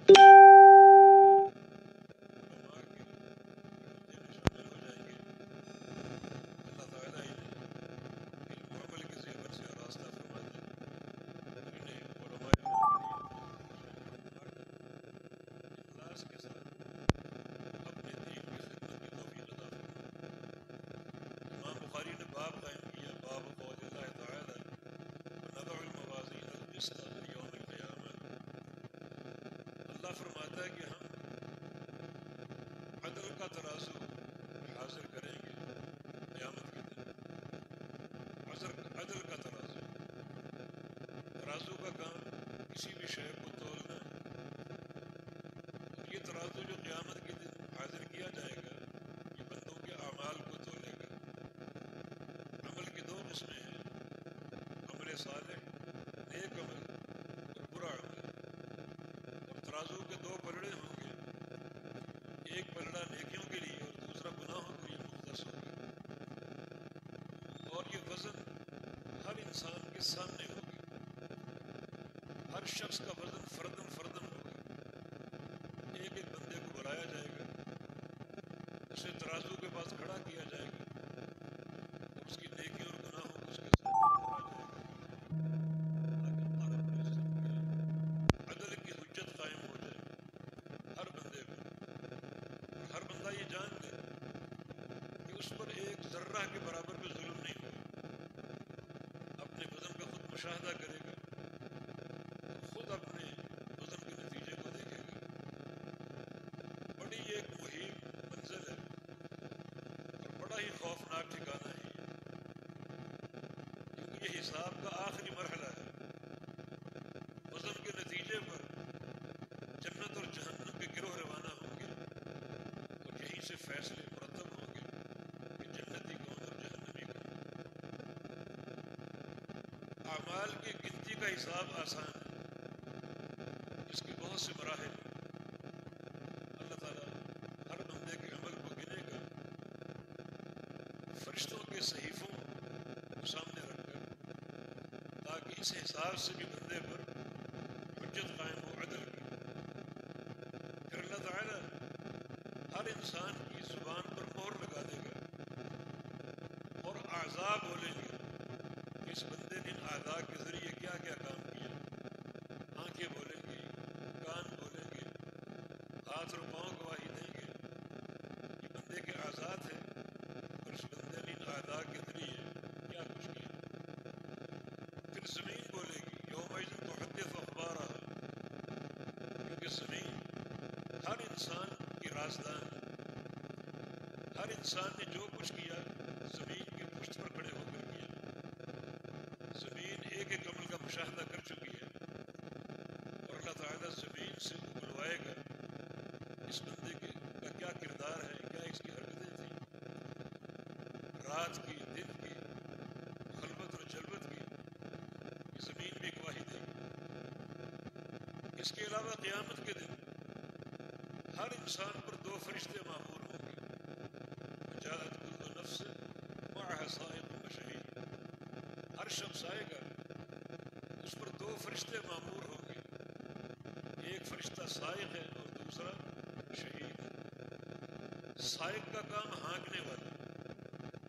علماء کے شامل ہو جائیں گے، اللہ تعالیٰ انہیں علم و عمل کے زیور سے آراستہ فرما دے، انہیں علماء کرام کے اخلاص کے ساتھ اپنے دین کی خدمت کی توفیق عطا فرما۔ امام بخاری نے باب قائم کیا، باب قول اللہ تعالی ونضع الموازین القسط لیوم القیامہ۔ اللہ فرماتا ہے کہ ہم عدل کا ترازو حاضر کریں گے قیامت کے دن۔ عدل کا ترازو، ترازو کا کام کسی بھی شے کو تولنا ہے۔ یہ ترازو جو قیامت کے دن حاضر کیا جائے گا، یہ بندوں کے اعمال کو تولے گا۔ عمل کی دو قسمیں ہیں، عمل صالح، نیک عمل، اور برا عمل۔ اور ترازو کے دو پلڑے ہوں گے، ایک پلڑا نیکیوں کے لیے اور دوسرا گناہوں کے لیے مختص ہوگا۔ اور یہ وزن ہر انسان کے سامنے ہوگی، ہر شخص کا وزن فردن فردن ہوگا۔ ایک ایک بندے کو بلایا جائے گا، اسے ترازو کے پاس کھڑا کیا جائے گا، اور اس کی نیکی اور گناہوں کو اس کے سامنے رکھا جائے گا، تاکہ اللہ رب العزت کی عدل کی حجت قائم ہو جائے ہر بندے پر۔ اور ہر بندہ یہ جان لے کہ اس پر ایک ذرہ کے برابر بھی ظلم نہیں ہوا۔ اپنے وزن کا خود مشاہدہ کرے گا تو خود اپنے وزن کے نتیجے کو دیکھے گا۔ بڑی ایک مہیم منزل ہے اور بڑا ہی خوفناک ٹھکانہ ہے یہ، کیونکہ یہ حساب کا آخری مرحلہ ہے۔ وزن کے نتیجے پر جنت اور جہنم کے گروہ روانہ ہوں گے، اور یہیں سے فیصلے مرتب ہوں گے کہ جنتی کون اور جہنمی کون۔ اعمال کی گنتی کا حساب آسان ہے، اس کے بہت سے مراحل ہیں۔ اللہ تعالیٰ ہر بندے کے عمل کو گنے گا، فرشتوں کے صحیفوں کو سامنے رکھ کر، تاکہ اس حساب سے بھی بندے پر حجت قائم ہو عدل کی۔ پھر اللہ تعالیٰ ہر انسان کی زبان پر مہر لگا دے گا، اور اعضاء بولیں گے کہ اس بندے نے ان اعضاء کے ذریعے کیا کیا کام کیا۔ آنکھیں بولیں گی، کان بولیں گے، ہاتھ اور پاؤں گواہی دیں گے، یہ بندے کے اعضاء تھے اور اس بندے نے ان اعضاء کے ذریعے کیا کچھ کیا۔ پھر زمین بولے گی، یومئذ تحدث اخبارها، کیونکہ زمین ہر انسان کی رازدان ہے۔ ہر انسان نے جو کچھ کیا زمین کی پشت پر کھڑے ہو کر کیا۔ زمین ایک ایک عمل کا مشاہدہ کر چکی ہے، اور اللہ تعالیٰ زمین سے بلوائے گا اس بندے کا کیا کردار ہے، کیا اس کی حرکتیں تھیں، رات کی، دن کی، خلوت اور جلوت کی، یہ زمین بھی گواہی دے گی۔ اس کے علاوہ قیامت کے دن ہر انسان پر دو فرشتے مامور ہوں گے، وجاءت کل نفس معها سائق و شہید۔ ہر شخص آئے گا، اس پر دو فرشتے مامور ہوں گے، ایک فرشتہ سائق ہے اور دوسرا شہید ہے۔ سائق کا کام ہانکنے والا،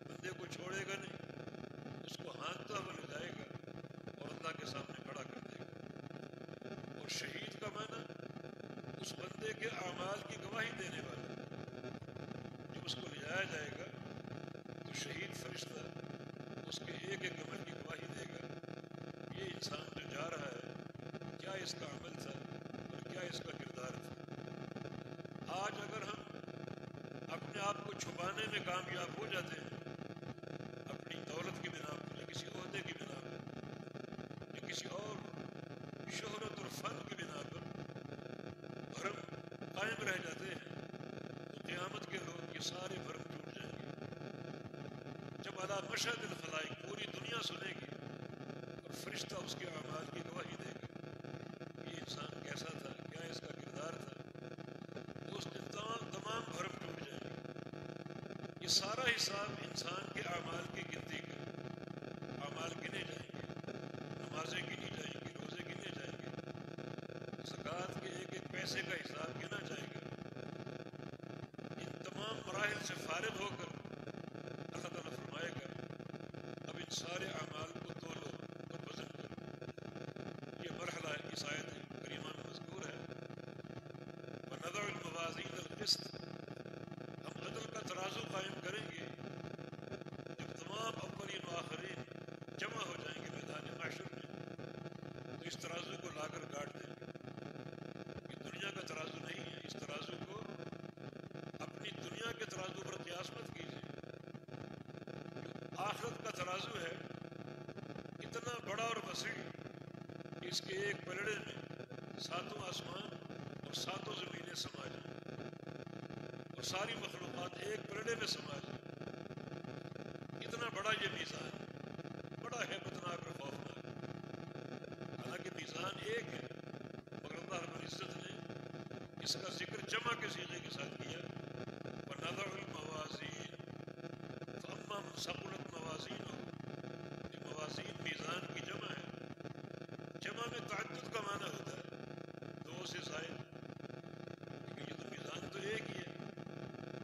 بندے کو چھوڑے گا نہیں، اس کو ہانکتا ہوا لے جائے گا اور اللہ کے سامنے کھڑا کر دے گا۔ اور شہید کا معنی اس بندے کے اعمال کی گواہی دینے والا۔ جب اس کو لے جایا جائے گا تو شہید فرشتہ اس کے ایک ایک عمل کی گواہی دے گا، یہ انسان جو جا رہا ہے کیا اس کا عمل تھا اور کیا اس کا کردار تھا۔ آج اگر ہم اپنے آپ کو چھپانے میں کامیاب ہو جاتے ہیں، اپنی دولت کی بنا پر یا کسی عہدے کی بنا پر یا کسی اور شہرت اور فن کی بنا پر بھرم قائم رہ جاتے ہیں، تو قیامت کے روز یہ سارے بھرم ٹوٹ جائیں گے۔ جب علی مشہد الخلائق پوری دنیا سنے گی اور فرشتہ اس کے اعمال کی گواہی دے گا، یہ انسان کیسا تھا، کیا اس کا کردار تھا، تو اس دن تمام بھرم ٹوٹ جائیں گے۔ یہ سارا حساب انسان کے اعمال کی گنتی کا، اعمال گنے جائیں گے، نمازیں گنی جائیں گی، روزے گنے جائیں گے، زکوٰۃ کے ایک ایک پیسے پیسے کا حساب گنا جائے گا. ان تمام مراحل سے فارغ ہو کر اللہ تعالیٰ فرمائے گا اب ان سارے اعمال کو تولو اور وزن کرو. یہ مرحلہ اس آیت کریمہ میں مذکور ہے. وَنَضَعُ الْمَوَازِينَ الْقِسْطَ، ہم عدل کا ترازو قائم کریں گے جب تمام اولین و آخرین جمع ہو جائیں گے میدان محشر میں. تو اس ترازو کو لا کر گاڑ دیں گے. یہ دنیا کا ترازو نہیں ہے. اس ترازو کو اپنی دنیا کے ترازو پر قیاس مت کیجیے. آخرت کا ترازو ہے اتنا بڑا اور وسیع کہ اس کے ایک پلڑے میں 7 آسمان اور 7 زمینیں سما جائیں اور ساری مخلوقات ایک پلڑے میں سما جائیں. اتنا بڑا یہ میزان ہے، بڑا ہیبتناک اور خوفناک. حالانکہ میزان ایک ہے مگر اللہ رب العزت نے اس کا ذکر جمع کے صیغے کے ساتھ کیا. وَنَضَعُ الْمَوَازِينَ فَأَمَّا مَنْ ثَقُلَتْ مَوَازِينُهُ، یہ موازین میزان کی جمع ہے. جمع میں تعدد کا معنی ہوتا ہے، 2 سے زائد. لیکن یہ تو میزان تو ایک ہی ہے،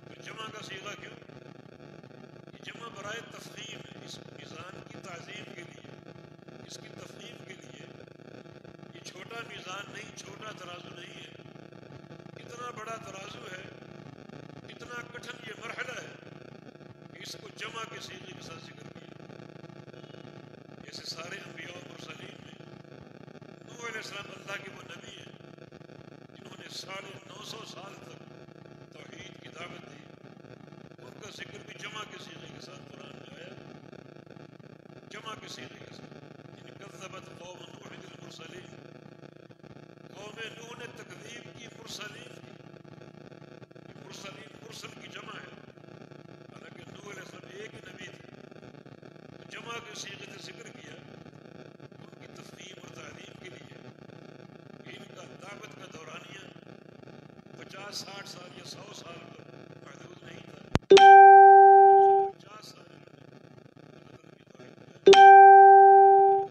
تو جمع کا صیغہ کیوں؟ یہ جمع برائے تفخیم ہے، اس میزان کی تعظیم کے لیے، اس کی تفخیم کے لیے. یہ چھوٹا میزان نہیں، چھوٹا ترازو نہیں ہے، اتنا بڑا ترازو ہے. اتنا کٹھن یہ مرحلہ ہے کہ اس کو جمع کے صیغے کے ساتھ ذکر کیا. جیسے سارے انبیاء و مرسلین میں نوح علیہ السلام اللہ کے وہ نبی ہیں جنہوں نے 950 سال تک توحید کی دعوت دی. ان کا ذکر بھی جمع کے صیغے کے ساتھ قرآن میں آیا، جمع کے صیغے کے ساتھ. یعنی کذبت قوم نوح المرسلین، قوم نوح نے تکذیب کی مرسلین کی. مرسلین مرسل کی جمع ہے، حالانکہ نوح علیہ السلام ایک ہی نبی تھے. تو جمع کے صیغے سے ذکر کیا ان کی تفہیم اور تعلیم کے لیے. ان کا دعوت کا دورانیہ 50-60 سال یا 100 سال پر محدود نہیں تھا. 50 سال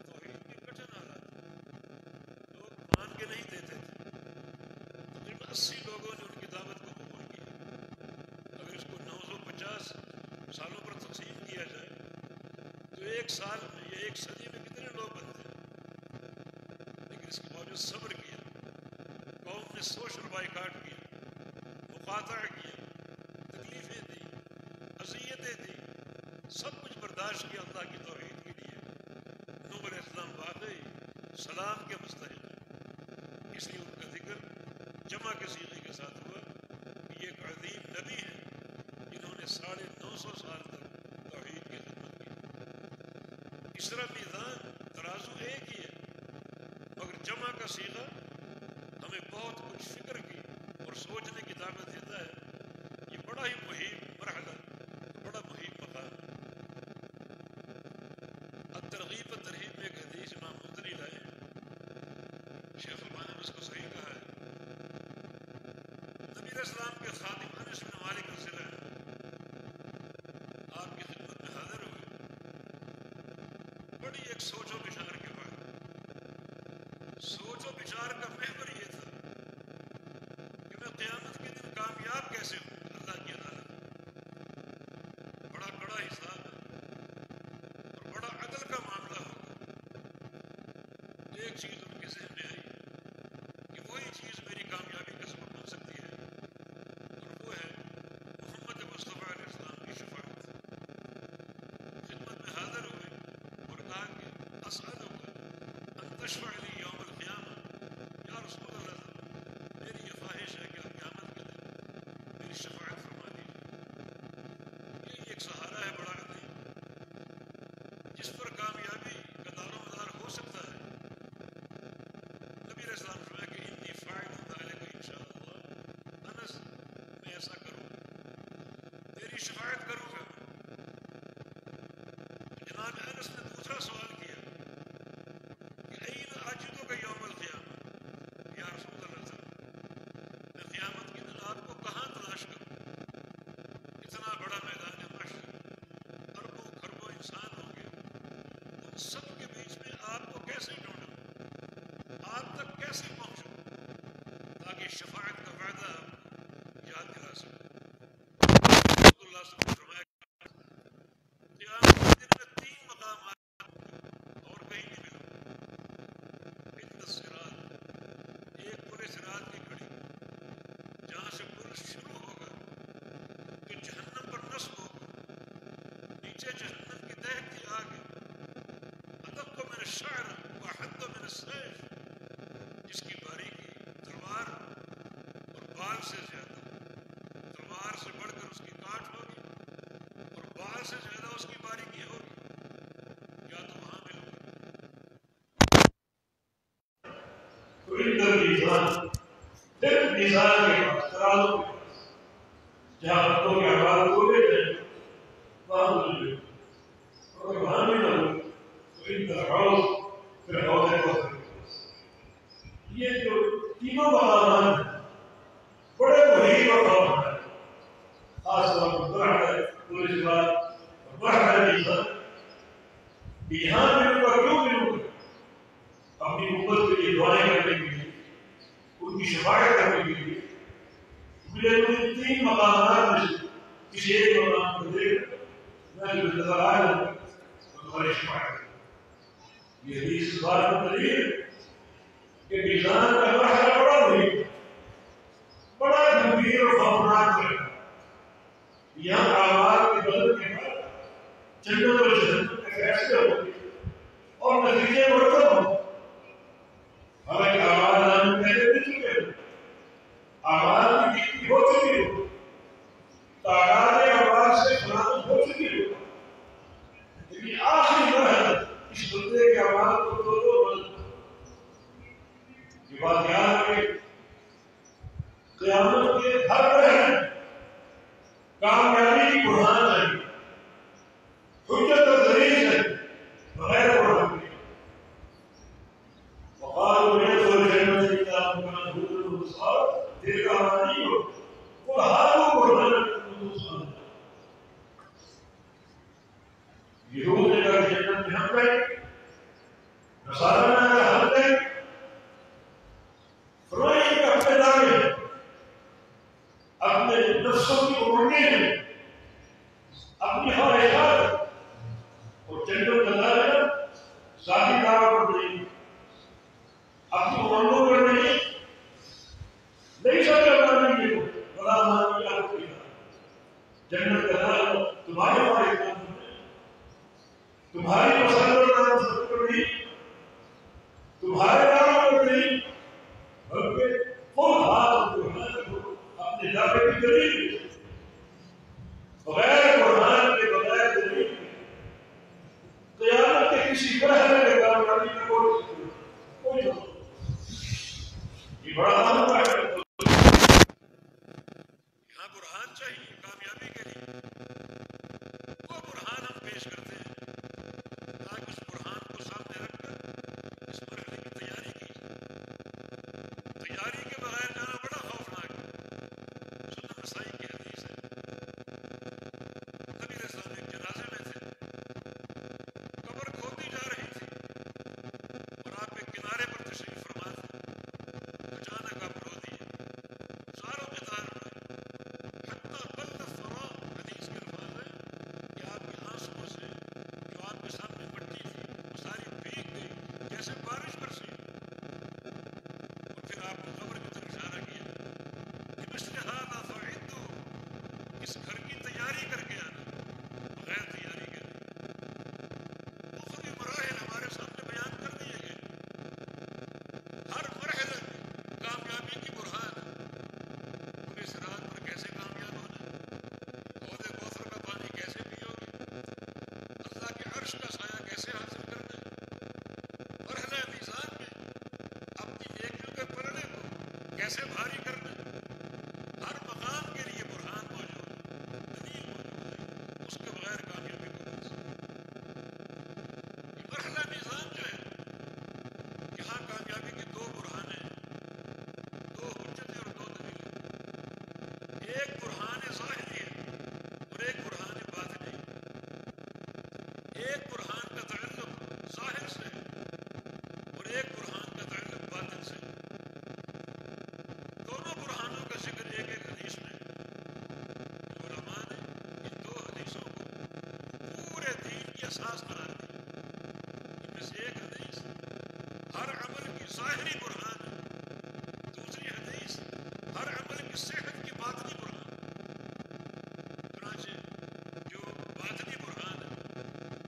توحید کے کٹھن حالات، لوگ مان کے نہیں دیتے تھے. تقریباً 80 لوگوں نے ان کی دعوت کو قبول کیا. اگر اس کو 950 سالوں پر تقسیم کیا جائے تو ایک سال میں یا ایک صدی میں کتنے لوگ بنتے ہیں. لیکن اس کے باوجود صبر کیا. قوم نے سوشل بائیکاٹ کیا، مقاطع کیا، تکلیفیں دی، اذیتیں دی، سب کچھ برداشت کیا اللہ کی توحید کے لیے. نوح علیہ السلام واقعی سلام کے مستحق ہیں. اس لیے ان کا ذکر جمع کے صیغے کے ساتھ ہوا کہ یہ ایک عظیم نبی ہیں جنہوں نے 950 سال تک توحید کی خدمت کی. اس طرح میزان ترازو ایک ہی ہے مگر جمع کا صیغہ ہمیں بہت کچھ فکر کی اور سوچنے کی دعوت دیتا ہے. یہ بڑا ہی مہم مرحلہ، بڑا مہم مقام ہے. الترغیب و ترہیب میں ایک حدیث امام منذری لائے ہیں، شیخ البانی نے اس کو صحیح کہا ہے. نبی علیہ السلام کے خادم انس بن مالک رضی اللہ عنہ آپ کی خدمت میں حاضر ہوئے بڑی ایک سوچ و بچار کے بعد. سوچ و بچار کا محور یہ تھا کہ میں قیامت کے دن کامیاب کیسے ہوں اللہ کی عدالت. بڑا کڑا حساب ہے اور بڑا عدل کا معاملہ ہوگا. ایک چیز ان کے ذہن میں آئی کہ وہی چیز میری کامیابی کا سبب بن سکتی ہے اور وہ ہے محمد مصطفیٰ علیہ السلام کی شفاعت. خدمت میں حاضر ہوئے اور کہا کہ اسألک ان تشفع لی یوم القیامہ. یا رسول اللہ، میری یہ خواہش ہے کہ قیامت کے دن میری شفاعت فرما دیجیے. یہی ایک سہارا ہے بڑا عظیم جس پر کامیابی کا دار و مدار ہو سکتا ہے. نبی علیہ السلام فرمایا کہ انی فاعل ذلک انشاءاللہ. انس، میں ایسا کروں گا، تیری شفاعت کروں گا. جناب انس نے دوسرا سوال کیا کہ این اجدک یوم القیامہ. یا رسول اللہ صلی اللہ علیہ وسلم، میں قیامت کے دن آپ کو کہاں تلاش کروں؟ اتنا بڑا میدان محشر، اربوں خربوں انسان ہوں گے، ان سب کے بیچ میں آپ کو کیسے ڈھونڈوں، آپ تک کیسے پہنچوں تاکہ کی شفاعت کا وعدہ یاد دلا سکوں. رسول اللہ صلی اللہ علیہ وسلم نے فرمایا قیامت کے دن میں 3 مقامات اور کہیں نہیں ملوں. الصراط، ایک پورے صراط کی گھڑی جہاں سے پل شروع ہوگا تو جہنم پر نصب ہوگا، نیچے جہنم کی دہتی آگ ہے، ادق من الشعر واحد من السیف، جس کی باریکی تلوار اور بال سے زیادہ، تلوار سے بڑھ کر اس کی کاٹ ہوگی اور بال سے زیادہ اس کی باریکی ہوگی. کیا تو وہاں ملوں گا؟ تو میزان کے پاس ترازو کے پاس جہاں بندوں کے اعمال تولے جائیں وہاں ملے، اور وہاں بھی نہ ہو تو ان کا حوض پھر حوض کوثر کے پاس. یہ جو تینوں مقامات ہیں بڑے محیط مقام ہیں، خاص طور پر برہنہ پولیس بات اور برہنہ میزان. یہاں ملوں گا کیوں ملوں گا؟ اپنی امت کے لیے دعائیں کرنے کے لیے، ان کی شفاعت کرنے کے لیے. مجھے ان 3 مقامات میں سے کسی ایک مقام کو دے کر میں جو نظر آ جاؤں گا وہ تمہاری شفاعت کروں. یہ حدیث اس بات کی دلیل ہے کہ میزان کا مرحلہ بڑا محیط، بڑا گمبھیر اور خوفناک ہے. یہاں اعمال کے بدل کے بعد جنت اور جہنم کے فیصلے ہوتے اور نتیجے مرتب ہوتے. حالانکہ اعمال نام پہلے مل چکے ہو، اعمال کی گنتی ہو چکی ہو، تعداد اعمال سے فلاحت ہو چکی ہو، لیکن آخری مرحلہ اس بندے کے اعمال کو دو بدل. یہ بات یاد رکھیں، قیامت کے ہر مرحلے کامیابی کی برہان چاہیے، حجت اور دلیل چاہیے، بغیر برہان کے. وقالوا ندخل الجنة إذا كنا هودا ونصارى تلك أمانيهم قل هاتوا برهانكم إن كنتم صادقين. یہود نے کہا جنت میں ہم رہیں، نصارہ نے کہا ہم رہیں. فرمایا کہ اپنے دعوے ہیں، اپنے نفسوں کی امنگیں ہیں، اپنی خواہشات اور جنت کا دعویٰ ذاتی دعویٰ پر نہیں، اپنی امنگوں پر نہیں. نہیں سکتا مانیں گے بڑا مانیں گے آپ کی جنت کا دعویٰ تمہارے ہمارے کام میں، تمہاری پسند اور ناپسند پر نہیں، تمہارے نام پر نہیں، بلکہ خود ہاتھ برہان کو اپنے دعوے کی دلیل. بغیر برہان کے، بغیر دلیل کے قیامت کے کسی مرحلے میں کامیابی کا کوئی یہ بڑا اہم ہے. یہاں برہان چاہیے کامیابی کے لیے. وہ برہان ہم پیش کرتے ہیں تاکہ اس برہان کو سامنے رکھ کر اس مرحلے کی تیاری کی جائے. تیاری کے بغیر جانا بڑا خوفناک ہے. سنن نسائی کی حدیث ہے، نبی علیہ السلام ایک جنازے میں تھے، قبر کھودی جا رہی تھی اور آپ ایک کنارے پر تشریف فرما تھے. اچانک آپ رو دیے، ساروں کے دار میں حتیٰ بل الثرا. حدیث کے الفاظ ہیں کہ آپ کے آنسوؤں سے جو آپ کے سامنے مٹی تھی وہ ساری بھیگ گئی جیسے بارش برسی. اور پھر آپ نے قبر کی طرف اشارہ کیا کہ مثل ھذا فاعدوا، اس گھر کی تیاری کر کے آنا، بغیر تیاری کے نہیں. مختلف مراحل ہمارے سامنے بیان کر دیے گئے، ہر مرحلے میں کامیابی کی برہان ہے. پورے صراط پر کیسے کامیاب ہونا ہے، حوض کوثر کا پانی کیسے پیو گے، اللہ کے عرش کا سایہ کیسے حاصل کرنا ہے. مرحلہ میزان میں اپنی نیکیوں کے پلڑے کو کیسے بھاری کرنا ہے. ہر مقام کے لیے برہان موجود ہے، دلیل موجود ہے. اس کے بغیر کامیابی کو مل سکتی. یہ مرحلہ میزان جو ہے یہاں کامیابی کی 2 برہانیں ہیں، 2 حجتیں اور 2 دلیلیں. ایک برہان ظاہری ہے اور ایک برہان باطنی ہے. ایک برہان کا تعلق ظاہر سے ہے اور ایک برہان کا تعلق باطن سے ہے. دونوں اساس قرار دی. ان میں سے ایک حدیث ہر عمل کی ظاہری برہان ہے، دوسری حدیث ہر عمل کی صحت کی باطنی برہان. چنانچہ جو باطنی برہان ہے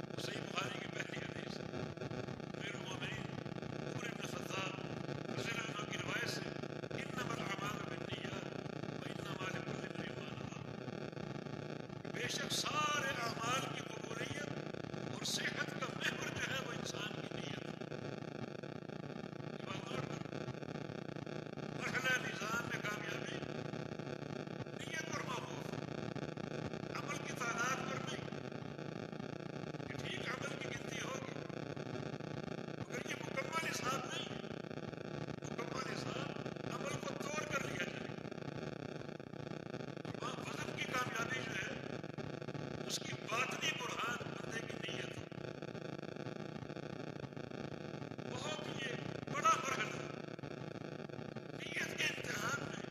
وہ صحیح بخاری کی پہلی حدیث ہے. امیر المومنین عمر بن خطاب رضی اللہ عنہ کی روایت سے انما الاعمال بالنیات وانما لکل امرئ ما نوى. بے شک سارے اعمال کی قبولیت اور صحت کا محور جو ہے وہ انسان کی نیت ہے. یہ بات نوٹ کرو، مرحلہ نظام میں کامیابی نیت پر موقوف، عمل کی تعداد پر نہیں. کہ ٹھیک عمل کی گنتی ہوگی مگر یہ مکمل حساب نہیں ہے. مکمل حساب عمل کو توڑ کر لیا جائے گا. اور وہاں وزن کی کامیابی جو ہے اس کی باطنی برہان بندے کی نیت ہے. بہت یہ بڑا مرحلہ نیت کے امتحان میں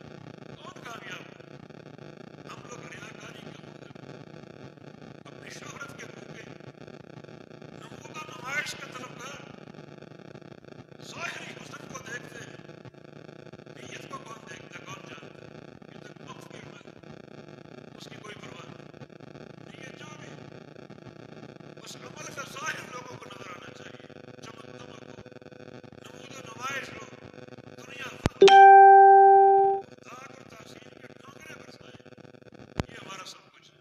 کون کامیاب ہو؟ ہم لوگ ریاکاری کے مدد، اپنی شہرت کے بھوکے، نمود و نمائش کا طلبگار، ظاہری حسن کو دیکھتے ہیں، نیت کو کون دیکھتا ہے، کون جانتا ہے؟ یہ تو وقت کی عمل ہے، اس کی کوئی پرواہ نہیں. نیت جو بھی اس عمل کا ظاہر لوگوں کو نظر آنا چاہیے، چمک دمک ہو، نمود و نمائش ہو، دنیا داغ اور تحسین کے ٹھوکرے برسائے. یہ ہمارا سب کچھ ہے.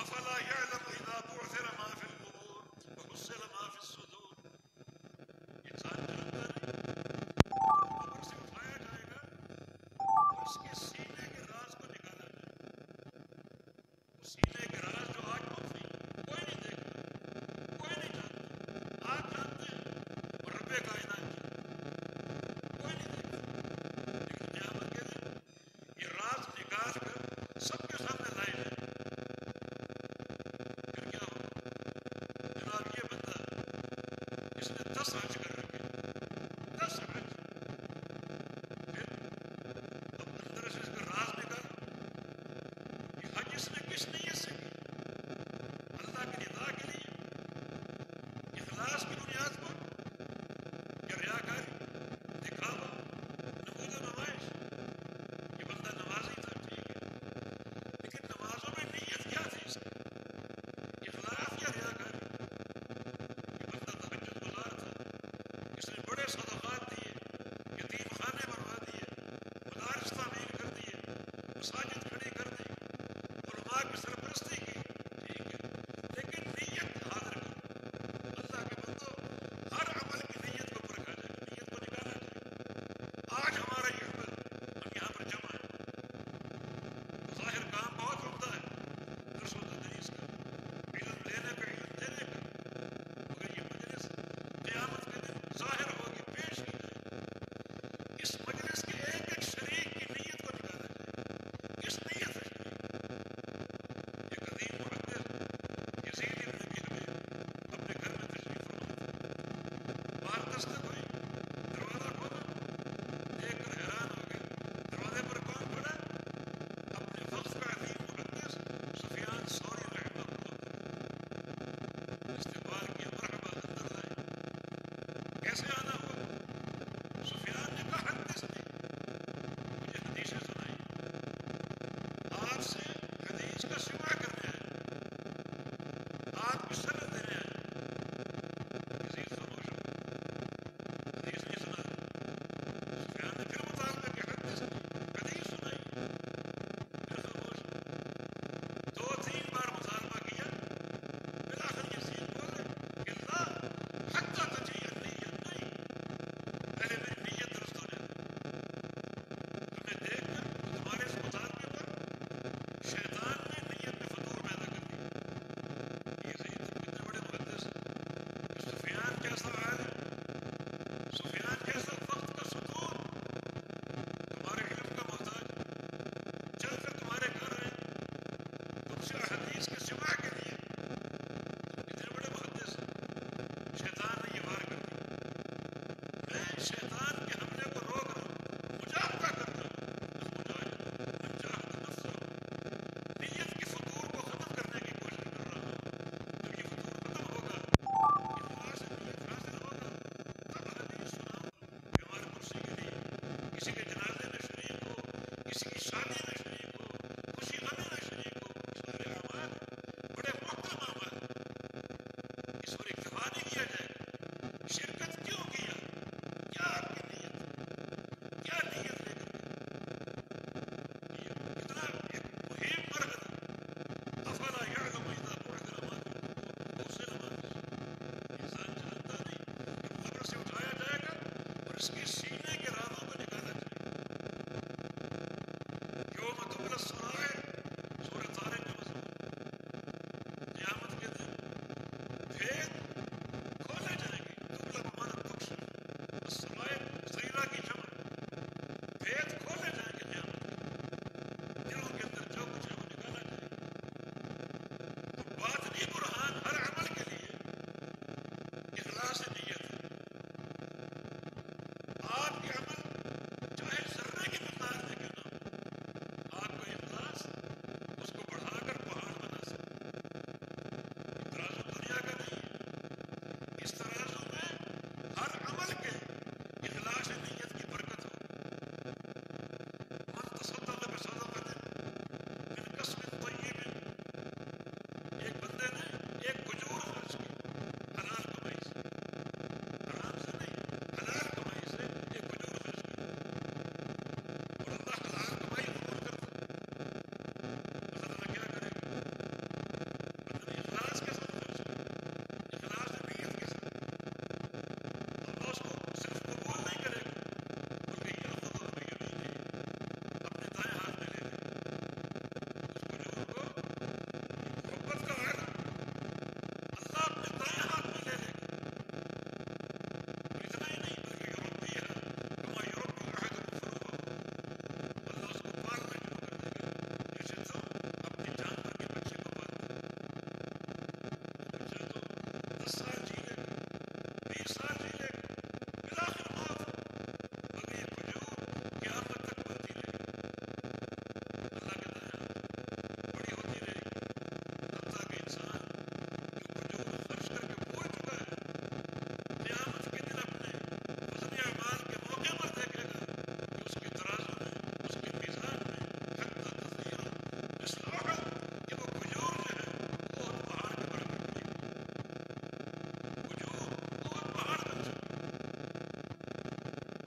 افلا يعلم اذا بعثر ما في القبور وحصل ما في الصدور. انسان جانتا نہیں جب قبر سے اٹھایا جائے گا اور اس کے سینے کے راز کو نکالا جائے گا. وہ سینے کے راز جو آج مخفی کوئی نہیں دیکھتا، کوئی نہیں جانتا. آپ جانتے ہیں اور رب کائنات جانتا، کوئی نہیں دیکھتا. لیکن قیامت کے دن یہ راز نکال کر سب کے سامنے لائے جائیں گے. پھر کیا ہوگا؟ جناب یہ بندہ اس نے 10 حج کر رکھے، 10 حج. پھر اب اندر سے اس کا راز نکالو کہ حج اس نے کس نیت سے کی؟ اللہ کی رضا کے لیے، اخلاص کی بنیاد پر، یا ریاکاری، دکھاوا، نمود و نمائش؟ یہ بندہ نمازی تھا، ٹھیک ہے، لیکن نمازوں میں نیت کیا تھی اس کی؟ اخلاص یا ریاکاری؟ یہ بندہ تہجد گزار تھا، اس نے بڑے صدقات دیے، یتیم خانے بنوا دیے، مدارس تعمیر کر دیے، مساجد کھڑی کر دی، علماء کی سرپرستی کی، ٹھیک ہے، لیکن نیت حاضر کرو. اللہ کے بندو، ہر عمل کی نیت کو پرکھا جائے گا، نیت کو نکالا جائے گا. آج ہمارا یہ عمل، ہم یہاں پر جمع ہیں، ظاہر کام بہت عمدہ ہے، درس و تدریس کا، علم لینے کا، علم دینے کا، مگر یہ مجلس قیامت کے دن ظاہر ہوگی، پیش کی جائے گی. اس مجلس کے ایک ایک شریک کی نیت کو نکالا جائے گا. کس نیت ہے شریک؟ یہ قدیم محدث یزید ابن ابی حبیب اپنے گھر میں تشریف فرما تھے. بار دستک ہوئی، دروازہ کھولا، دیکھ کر حیران ہو گئے. دروازے پر کون کھڑا؟ اپنے وقت کا عظیم محدث سفیان ثوری رحمہ اللہ. استقبال کیا، مرحبا، اندر لائے. کیسے آنا ہوا؟ سفیان نے کہا حدثنی، مجھے حدیثیں سنائی، آپ سے حدیث کا سماع کرنے آئے، آپ کی سند دینے آئے. یزید خاموش ہو گیا، حدیث نہیں سنا. سفیان نے پھر مطالبہ کیا، حدثنی، حدیث سنائی، پھر خاموش ہو. 2-3 بار مطالبہ کیا. بالآخر یزید بولے کہ لا حتی تجیء النیت، نہیں، پہلے میری نیت درست ہونے دو. تمہیں دیکھ کر تمہارے اس مطالبے پر شیطان نے نیت میں فطور پیدا کر دیا. یزید تم کتنے بڑے محدث، سفیان کیسا عالم، سفیان کیسا وقت کا ستون، تمہارے علم کا محتاج، چل کر تمہارے گھر آئے، تم سے حدیث کے سماع کے لیے، تم کتنے بڑے محدث. شیطان نے یہ وار کر دیا. میں شیطان کے حملے کو روک رہا ہوں، مجاہدہ کر رہا ہوں. المجاہد من جاہد نفسہ، نیت کی فطور کو ختم کرنے کی کوشش اس کے سینے کے رازوں کو نکالا جائے. یوم تبلی السرائر، سورہ طارق کا مضمون. قیامت کے دن بھید کھولے جائیں گے. تبلا بمانا تکشف، السرائر سریرہ کی جمع. بھید کھولے جائیں گے قیامت کے. دلوں کے اندر جو کچھ ہے وہ نکالا جائے گا. تو باطنی برہان ہر عمل کے لیے اخلاص نیت ہے. آپ کے عمل چاہے ذرے کی مقدار میں کیوں نہ ہو، آپ کا اخلاص اس کو بڑھا کر پہاڑ بنا سکتا ہے. ترازو دنیا کا نہیں ہے. اس ترازو میں ہر عمل کے اخلاص نیت کی برکت ہو. من تصدق بصدقۃ من کسب طیب، ایک بندے نے ایک کھجور خرچ کی حلال کمائی سے، حرام سے نہیں، حلال کمائی سے ایک کھجور خرچ کی. اور اللہ حلال کمائی قبول کرتا ہے. اللہ کیا کرے گا؟ بندے نے اخلاص کے ساتھ خرچ کیا، اخلاص نیت کے ساتھ. اللہ اس کو صرف قبول نہیں کرے گا بلکہ یہ خود اور بیمینہ، اپنے دائیں ہاتھ میں لے لے گا. اس کھجور کو محبت کا عالم اللہ اپنے دائیں ہاتھ میں لے لے گا. اور اتنا ہی نہیں بلکہ یربیہا کما یربی احدکم فلوہ، اللہ اس کو پالنا شروع کر دے گا جیسے تم اپنے جانور کے بچے کو پالتے ہو. بچہ تو 10 سال جی لے گا، 20 سال جی لے گا، بالآخر موت ہو، مگر یہ کھجور قیامت تک بڑھتی رہے گی. اللہ کے دائیں ہاتھ بڑی ہوتی رہے گی، حتیٰ کہ انسان جو کھجور خرچ کر کے بھول چکا ہے، قیامت کے دن اپنے وزن اعمال کے موقع پر دیکھے گا کہ اس کے ترازو میں، اس کے میزان میں حتی تثیر مثل احد، کہ وہ کھجور جو ہے وہ پہاڑ کے برابر پڑے گی. کھجور وہ پہاڑ بن چکی.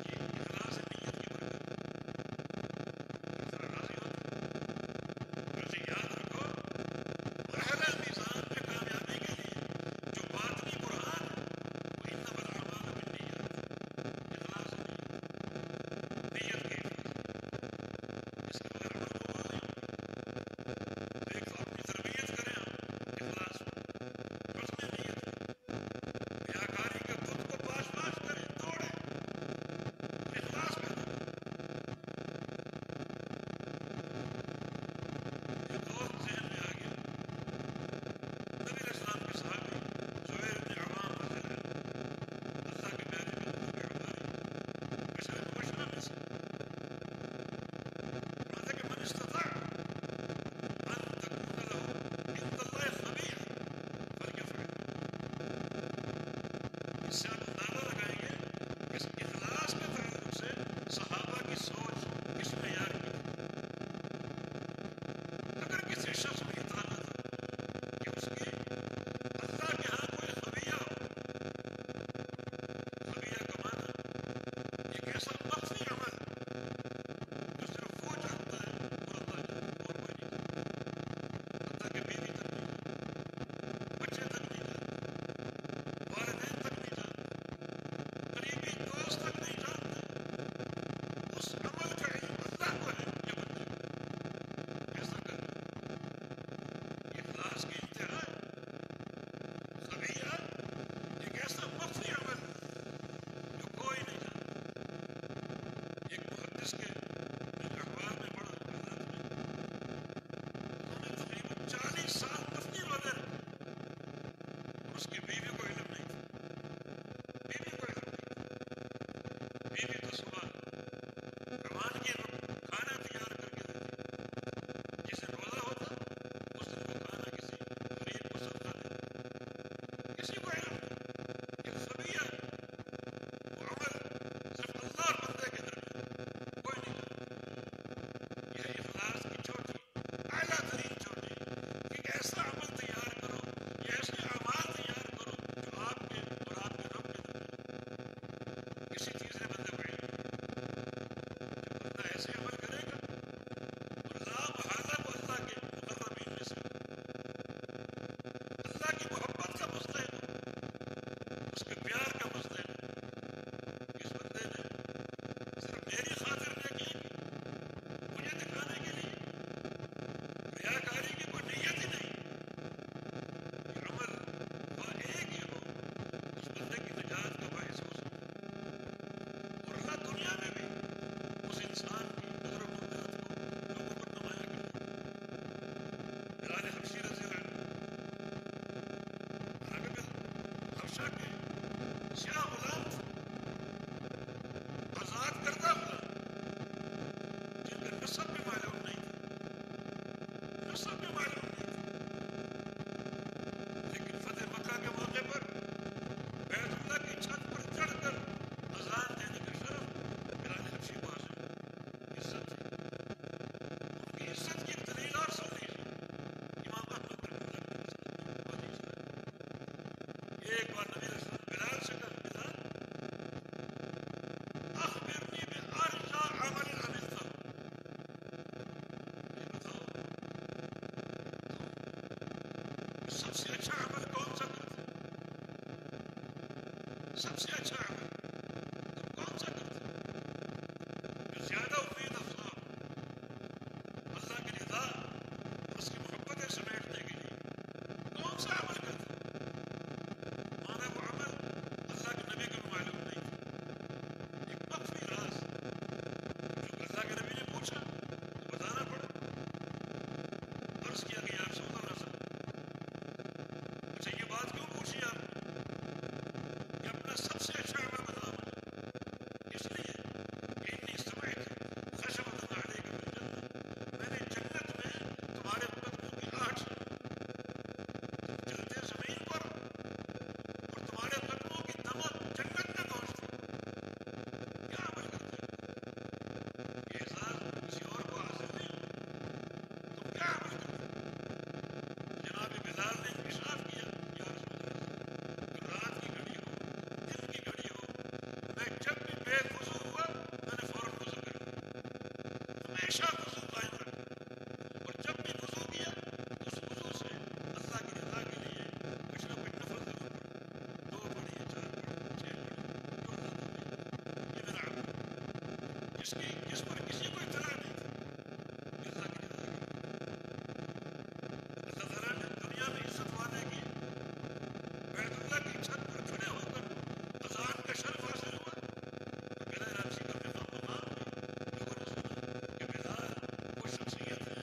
یہ اخلاص نیت کی برکت ہے. ذرا راضی ہوتا. ویسے یاد رکھو، مرحلہ میزان میں کامیابی کے لیے جو باطنی برہان ہے وہ انما الاعمال بالنیات، اخلاص نیت، نیت کے اخلاص. اس کے بغیر عمل قبول نہیں ہوگا. ایک تو اپنی تربیت کریں ہم اخلاص میں، حسن نیت میں، ریاکاری کے بت کو پاش پاش کریں، توڑیں، اخلاص پیدا کریں. ایک اور ذہن میں آ گیا. نبی علیہ السلام کے صحابی زبیر بن عوام رضی اللہ عنہ، اللہ کے پیارے محبوب عماری عشرہ مبشرہ میں سے، فرماتے کہ من استطاع ان تكون له عند الله خبيئة فليفعل. اس سے آپ اندازہ لگائیں گے کہ اس اخلاص کے تعلق سے صحابہ کی سوچ کس معیار کی تھی. اگر کسی شخص میں اتنا نہ تھا کہ اس کی اللہ کے ہاں کوئی خبیہ ہو. خبیہ کا معنی ایک ایسا مخفی عمل جو صرف وہ جانتا ہے اور اللہ جانتا ہے، اور کوئی نہیں جانتا. حتیٰ کہ بیوی تک نہیں جانتی، بچے تک نہیں جانتے، والدین تک نہیں جانتے، قریبی دوست تک نہیں جانتے. اس عمل کا علم اللہ کو ہے، یہ بندے کو ایسا کرنا. اخلاص کی انتہا ہے. خبیہ ایک ایسا مخفی عمل جو کوئی نہیں جانتا. ایک محدث کے احوال میں پڑھا حضرت میں، انہوں نے تقریباً 40 سال نفلی روزے رکھے اور اس کی بیوی کو علم نہیں تھا. بیوی کو علم نہیں تھا. بیوی تو صبح روانگی کھانا تیار کر کے دیتی. جس دن روزہ ہوتا اس دن وہ کھانا کسی غریب کو صدقہ دیتی. کسی کو علم نہیں. ایک خبیہ ہے. وہ عمل صرف اللہ اور بندے کے درمیان، کوئی نہیں جانتا. یہ اخلاص کی چوٹی، اعلیٰ ترین چوٹی کہ ایک ایسا عمل تیار کرو، یہ ایسے اعمال تیار کرو جو آپ کے اور آپ کے رب کے درمیان. کسی تیسرے بندے کو علم نہیں. جب بندہ ایسے عمل کرے گا اور لا محالہ وہ اللہ کے مقربین میں سے اللہ کی محبت کا مستحق، اس کے پیار کا مستحق، اس بندے نے بلال حبشی رضی اللہ عنہ حاکم حبشہ کے سیاہ غلام تھے، آزاد کردہ غلام، جن کا نسب بھی معلوم نہیں تھا، نسب بھی معلوم نہیں تھا، لیکن فتح مکہ کے موقع پر بیت اللہ کی چھت پر چڑھ کر اذان دینے کا شرف بلال حبشی کو حاصل، عزت تھی۔ ان کی عزت کی ایک دلیل اور سن لیجیے، امام احمد رحمۃ اللہ کی حدیث ہے، ایک بار نبی علیہ السلام بلال سے کہا، بلال اخبرنی بارجا عمل عملتہ، یہ بتاؤ سب سے اچھا عمل کون سا کرتے؟ سب سے اچھا عمل تم کون سا کرتے جو زیادہ امید افزا ہو اللہ کی رضا اور اس کی محبتیں سمیٹنے کے لیے؟ کون سا عمل کرتے؟ مانا وہ عمل اللہ کے نبی کو بھی معلوم نہیں تھا، ایک مخفی راز جو اللہ کے نبی نے پوچھا تو بتانا پڑا۔ عرض کیا کہ یا رسول اللہ صلی اللہ علیہ وسلم، اچھا یہ بات کیوں پوچھی آپ نے کہ اپنا سب سے اچھا عمل بتاؤ مجھے؟ اس لیے کہ انی سمعت خشبۃ علیک فی الجنہ، میں نے جنت میں تمہارے قدموں کی آہٹ سنی، تم چلتے زمین پر اور تمہارے قدموں کی دمک جنت میں پہنچتی۔ کیا عمل کرتے ہو؟ یہ احساس کسی اور کو حاصل نہیں ہوا، تم کیا عمل کرتے ہو؟ جناب بلال نے انکشاف کیا، یا رسول اللہ کہ رات کی گھڑی ہو، دن کی گھڑی ہو، میں جب بھی بے وضو ہوا میں نے فوراً وضو کر لیا، ہمیشہ وضو قائم رکھا، اور جب بھی وضو کیا تو اس وضو سے اللہ کی رضا کے لیے کچھ نہ کچھ نفل ضرور پڑھا، 2 پڑھی، 4 پڑھی، 6 پڑھی، جو اللہ تعالیٰ، یہ میرا عمل ہے، جس پر کسی کو اطلاع نہیں تھی، اللہ کی رضا کے لیے۔ اللہ تعالیٰ نے دنیا میں عزت وعدے کی، بیت اللہ کی چھت پر کھڑے ہو کر اذان کا شرف حاصل ہوا، تو بلال حبشی کا پیغام مقام بھی لوگوں نے سنا کہ بلال وہ شخصیت ہے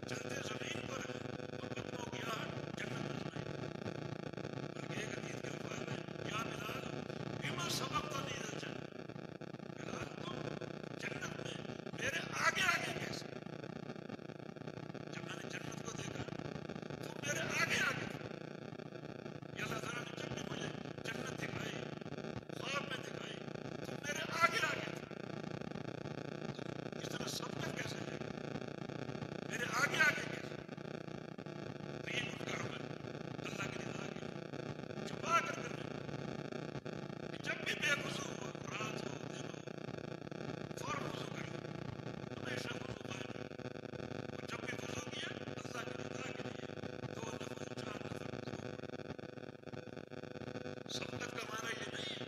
چلتے زمین پر ہے اور قدموں کی آہٹ جنت میں سنائی دیتی۔ بلکہ ایک حدیث کے الفاظ میں، یا بلال بما سبقتنی الی الجنہ، بلال تم جنت میں میرے آگے آگے کیسے؟ جب میں نے جنت کو دیکھا تم میرے آگے آگے تھے۔ یہ اللہ تعالیٰ نے جب بھی مجھے جنت دکھائی، خواب میں دکھائی، تم میرے آگے آگے تھے، تم اس طرح سبقت کیسے لے گئے؟ میرے آگے آگے کیسے؟ تو یہ ان کا عمل اللہ کی رضا کے لیے چھپا کر کرنے والا، کہ جب بھی بے وضو ہوا، رات ہو دن ہو، فوراً وضو کر لیا، ہمیشہ وضو قائم رکھا، اور جب بھی وضو کیا اللہ کی رضا کے لیے 2 نفل 4 نفل ضرور پڑھا۔ سبقت کا معنی یہ نہیں ہے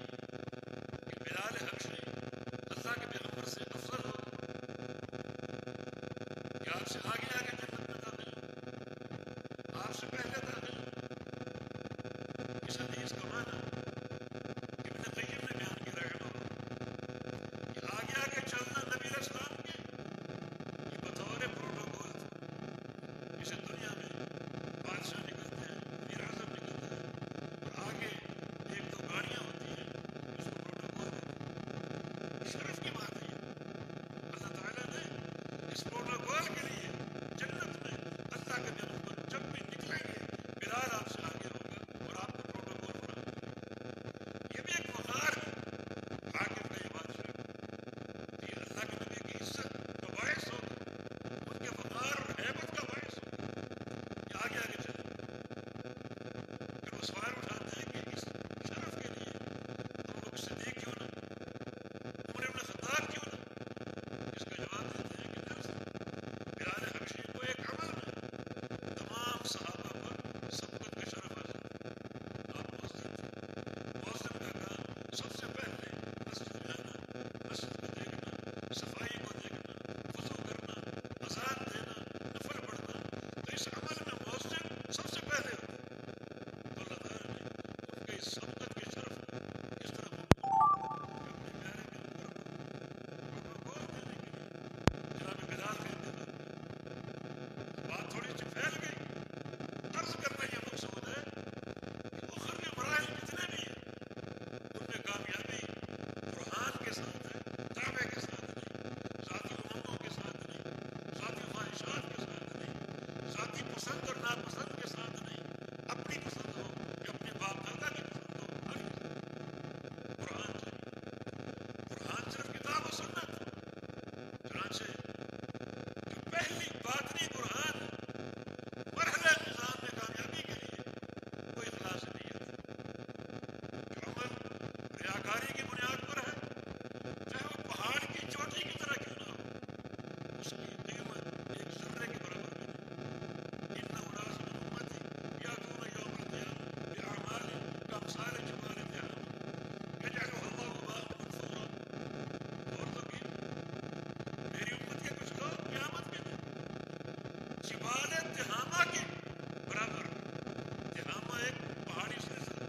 کہ بلال حبشی اللہ کے پیغمبر سے افضل ہو کہ آپ سے آگے آگے جنت میں داخل ہو، آپ سے پہلے داخل ہو۔ اس حدیث کا معنی ابن قیم نے بیان کیا رحمہ اللہ کہ آگے آگے چلنا نبی علیہ السلام کے یہ بطور پروٹوکول تھا، جسے دنیا میں بادشاہ نکلتے ہیں، وزیر اعظم نکلتا ہے اور آگے 1-2 گاڑیاں ہوتی ہیں، اس کو پروٹوکول دیتے ہیں۔ شرف کی بات ہے یہ، اللہ تعالیٰ نے اس پروٹوکول کے لیے جنت میں اللہ کے پیغمبر جب بھی نکلیں گے بلال آپ سے آگے ہوگا اور آپ کو پروٹوکول فراہم کرے گا۔ یہ بھی ایک وقار ہے حاکم کا، یہ بادشاہ کا، یہ اللہ کے نبی کی عزت کا باعث ہوگا، ان کے وقار اور ہیبت کا باعث ہوگا کہ آگے آگے چلیں۔ پھر وہ سوال اٹھاتے ہیں کہ اس شرف کے لیے ابو بکر صدیق کیوں نہ، عمر ابن خطاب کیوں نہ؟ اس کا جواب دیتے ہیں کہ دراصل بلال حبشی کو ایک عمل میں تمام صحابہ پر سبقت کا شرف ذاتی پسند اور ناپسند کے ساتھ نہیں، اپنی پسند ہو یا اپنے باپ دادا کی پسند ہو، قرآن چاہیے۔ قرآن صرف کتاب و سنت، چنانچہ جو پہلی باطنی قرآن مرحلہ نظام میں کامیابی کے لیے وہ اخلاص نیت، جو عمل ریاکاری کی بنیاد پر ہے، چاہے وہ پہاڑ کی چوٹی کی طرح کیوں نہ ہو، اس کی قیمت ایک ذرے کے برابر بھی نہیں۔ ان اناس من امتی یاتون یوم القیامہ باعمال کامثال جبال تہامہ یجعلها اللہ هباء منثورا۔ اور تو کہ میری امت کے کچھ لوگ قیامت کے دن جبال تہامہ کے برابر، تہامہ ایک پہاڑی سلسلہ،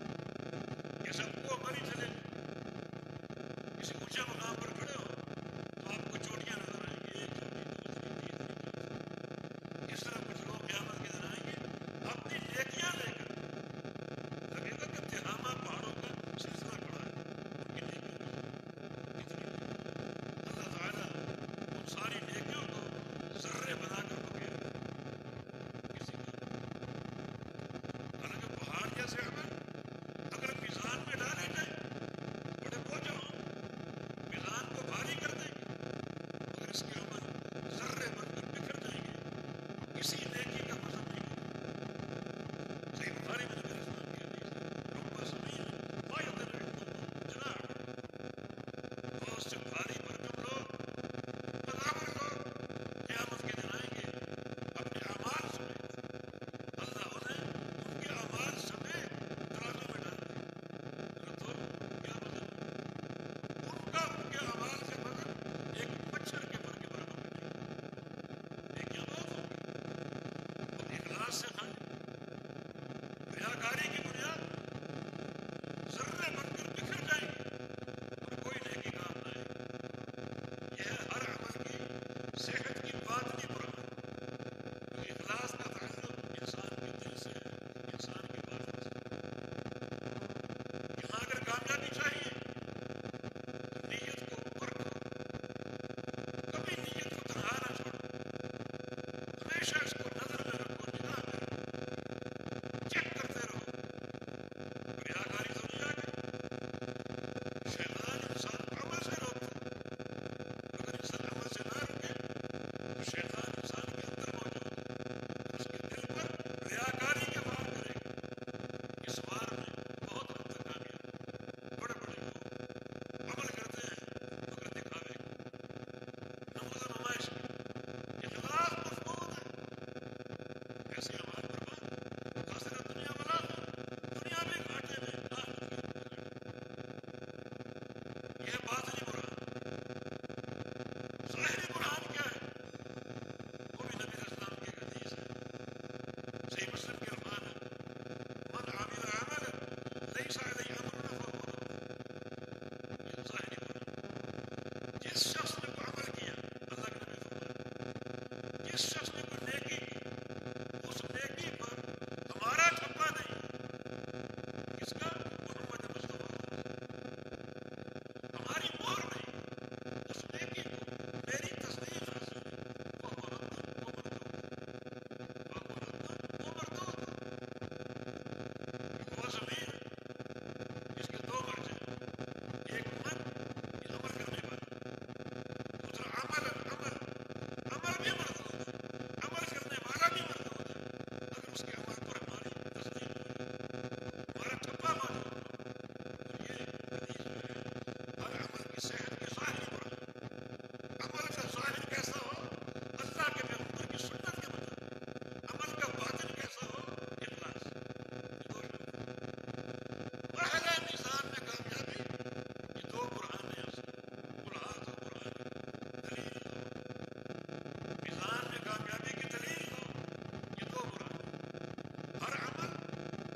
یہ سب کو ہماری چلے کسی اونچے مقام پر کھڑے ہو تو آپ کو چوٹیاں نظر آئیں گی، ایک چوٹی، دوسری، تیسری، چوتھی۔ اس طرح کچھ لوگ قیامت کے دن آئیں گے اپنی نیکیاں لے کر، لگے گا کہ تہامہ پہاڑوں کا سلسلہ کھڑا ہے، ان کی نیکیوں کتنی اللہ تعالیٰ ان ساری نیکیوں کو ذرے بنا کر پکڑے کسی کا، حالانکہ پہاڑ جیسے عمل اگر میزان میں ڈالے جائیں بڑے بوجھ ہوں، میزان کو بھاری کر دیں گے، مگر اس کے عمل ذرے بن کر بکھر جائیں گے، کسی نیکی کا وزن نہیں ہوگا۔ صحیح بخاری میں نبی اسلام کی حدیث ہے، رب سمیل ما یضر عند اللہ جناح، بہت سے بھاری بھرکم لوگ، بغاور لوگ قیامت کے دن آئیں گے اپنے اعمال سمیت، اللہ انہیں ان کے اعمال سمیت ترازو میں ڈال دے گا، تو کیا وزن ان کا ان کے اعمال سے وزن ایک مچھر کے پر کے برابر بھی نہیں، نیکیاں بہت ہوگی اور اخلاص سے خالی، ریاکاری کی بنیاد ذرے بن کر بکھر جائیں گے اور کوئی نیکی کام نہ آئے گی۔ یہ ہے ہر عمل کی صحت کی باطنی برآمد، کہ اخلاص کا تعلق انسان کے دل سے ہے، انسان کے باطن سے۔ یہاں اگر کامیابی چاہیے تو نیت کو پرکھو، کبھی نیت کو تنہا نہ چھوڑو، ہمیشہ اس کو نظر میں رکھو، نگاہ میں رکھو، چیک کرتے رہو۔ ریاکاری تو نہیں آگے، شیطان انسان کو عمل سے روکتا ہے، اگر انسان عمل سے نہ رکے تو شیطان انسان کے اندر موجود ہے، اس کے دل پر ریاکاری کے وار کرے گا۔ اس وار میں بہت حد تک کامیاب بڑے بڑے لوگ عمل کرتے ہیں مگر دکھاوے کا، نمود و نمائش کا، اخلاص مفقود ہے، ایسے اعمال برباد، خاسرہ دنیا والآخرہ، دنیا بھی گھاٹے میں، آخرت بھی گھاٹے میں۔ یہ باطنی قرآن۔ ظاہری قرآن کیا ہے؟ وہ بھی نبی اسلام کی ایک حدیث ہے، صحیح مسلم کے الفاظ ہیں، من عمل عملا لیس علیہ امرنا فہو رد۔ یہ ظاہری قرآن، جس شخص نے کوئی عمل کیا، اللہ کے نبی فرمایا جس شخص نے کوئی نیکی کی، اس نیکی پر ہمارا ٹھپا نہیں، کس کا؟ محمد مصطفیٰ، ہماری مہر نہیں، اس نیکی کو میری تصدیق حاصل نہیں، فہو رد وہ مردود، فہو رد وہ مردود۔ وہ زمین اس کے دو مرجع، ایک من یہ عمل کرنے والا، دوسرا عمل، عمل بھی مردود ہے، عمل کرنے والا بھی مردود ہے، اگر اس کے عمل پر ہماری تصدیق موجود، ہمارا ٹھپا موجود ہو۔ اور یہ حدیث جو ہے ہر عمل کی صحت کی ظاہری برآمد، عمل کا ظاہر کیسا ہو اللہ کے پیغمبر کی سنت کے مطابق، عمل کا باطن کیسا ہو اخلاص، یہ دو شرط، مرحلہ نظام میں کامیابی یہ دو قرآن ہیں اصل، قل ہاتوا برہانکم، دلیل دو، میزان میں کامیابی کی دلیل دو، یہ دو قرآن ہیں۔ ہر عمل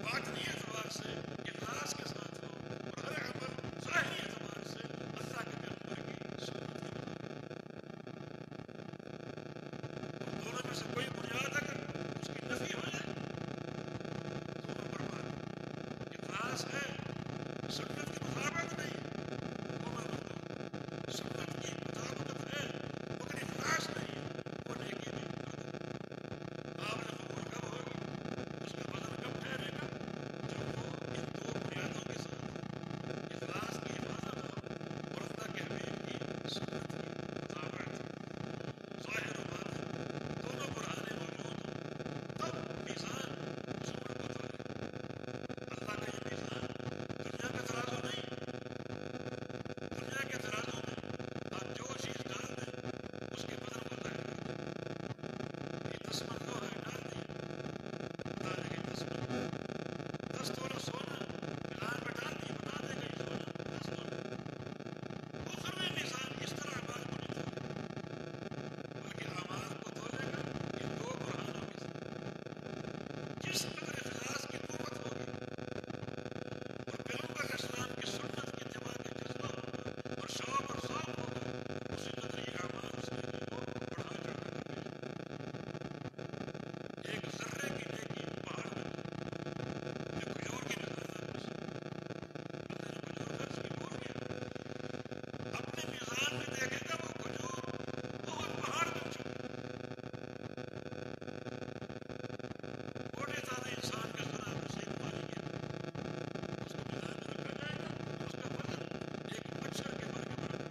باطنی اعتبار سے اخلاص کے ساتھ ہو اور ہر عمل ظاہری اعتبار سے اللہ کے پیغمبر کی سنت کے مطابق، اور دونوں میں سے کوئی بنیاد اگر اس کی نفی ہو جائے دونوں برباد۔ اخلاص ہے، سنت کی مطابقت نہیں، وہ مردود، سنت کی مطابقت ہے مگر اخلاص نہیں، وہ نیکی بھی مردود۔ قابل قبول ایک ذرے کی نیکی پہاڑ میں یہ کھجور کی مثال ہے. بندے نے کھجور فرض کی بھول گیا، اپنے میزان میں دیکھے گا وہ کھجور بہت پہاڑ بن چکا. موٹے تازے انسان کا ذرا رسید پانی کے اس کو میدان میں رکھا جائے گا، اس کا وزن ایک مچھر کے پر کے برابر.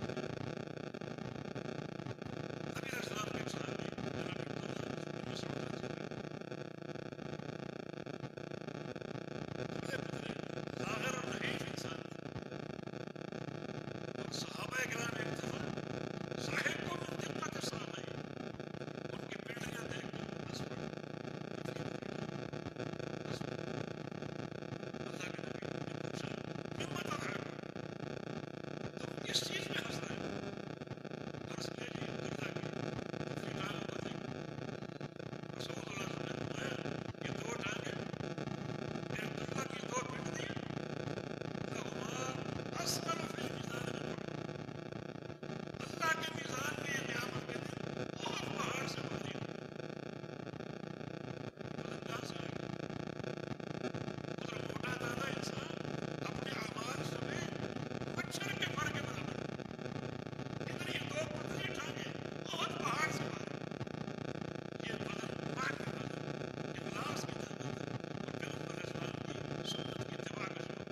نبی اسلام کے صحابی جناب عبداللہ بن مسعود رضی اللہ عنہ ظاہر اور نحیف انسان تھے، اور صحابہ کرام اتفاق صاحب کو من دقت صحابہ ان کی پیڑیاں دیکھ کر ہنس پڑے. اللہ کے نبی نے پوچھا مما تضحکون، تم کس چیز میں ہنس رہے ہو؟ عرض کیا جی عبداللہ کی اپنی ٹانگوں کو دیکھ. رسول اللہ صلی اللہ علیہ وسلم نے فرمایا یہ دو ٹانگیں کہ عبداللہ کی دو پنڈلیاں لہما اثقل فی المیزان من احد، اللہ کے میزان میں یہ قیامت کے دن بہت پہاڑ سے بھاری ہوگی. وزن کہاں سے آئے گا؟ ادھر موٹا تازہ انسان اپنے اعمال سمیت مچھر کے پر کے برابر، ادھر یہ دو پتلی ٹانگیں بہت پہاڑ سے بھاری. یہ وزن واقعی وزن اخلاص کی طاقت اور پیغمبر اسلام کی سنت کی اتباع کا شوق.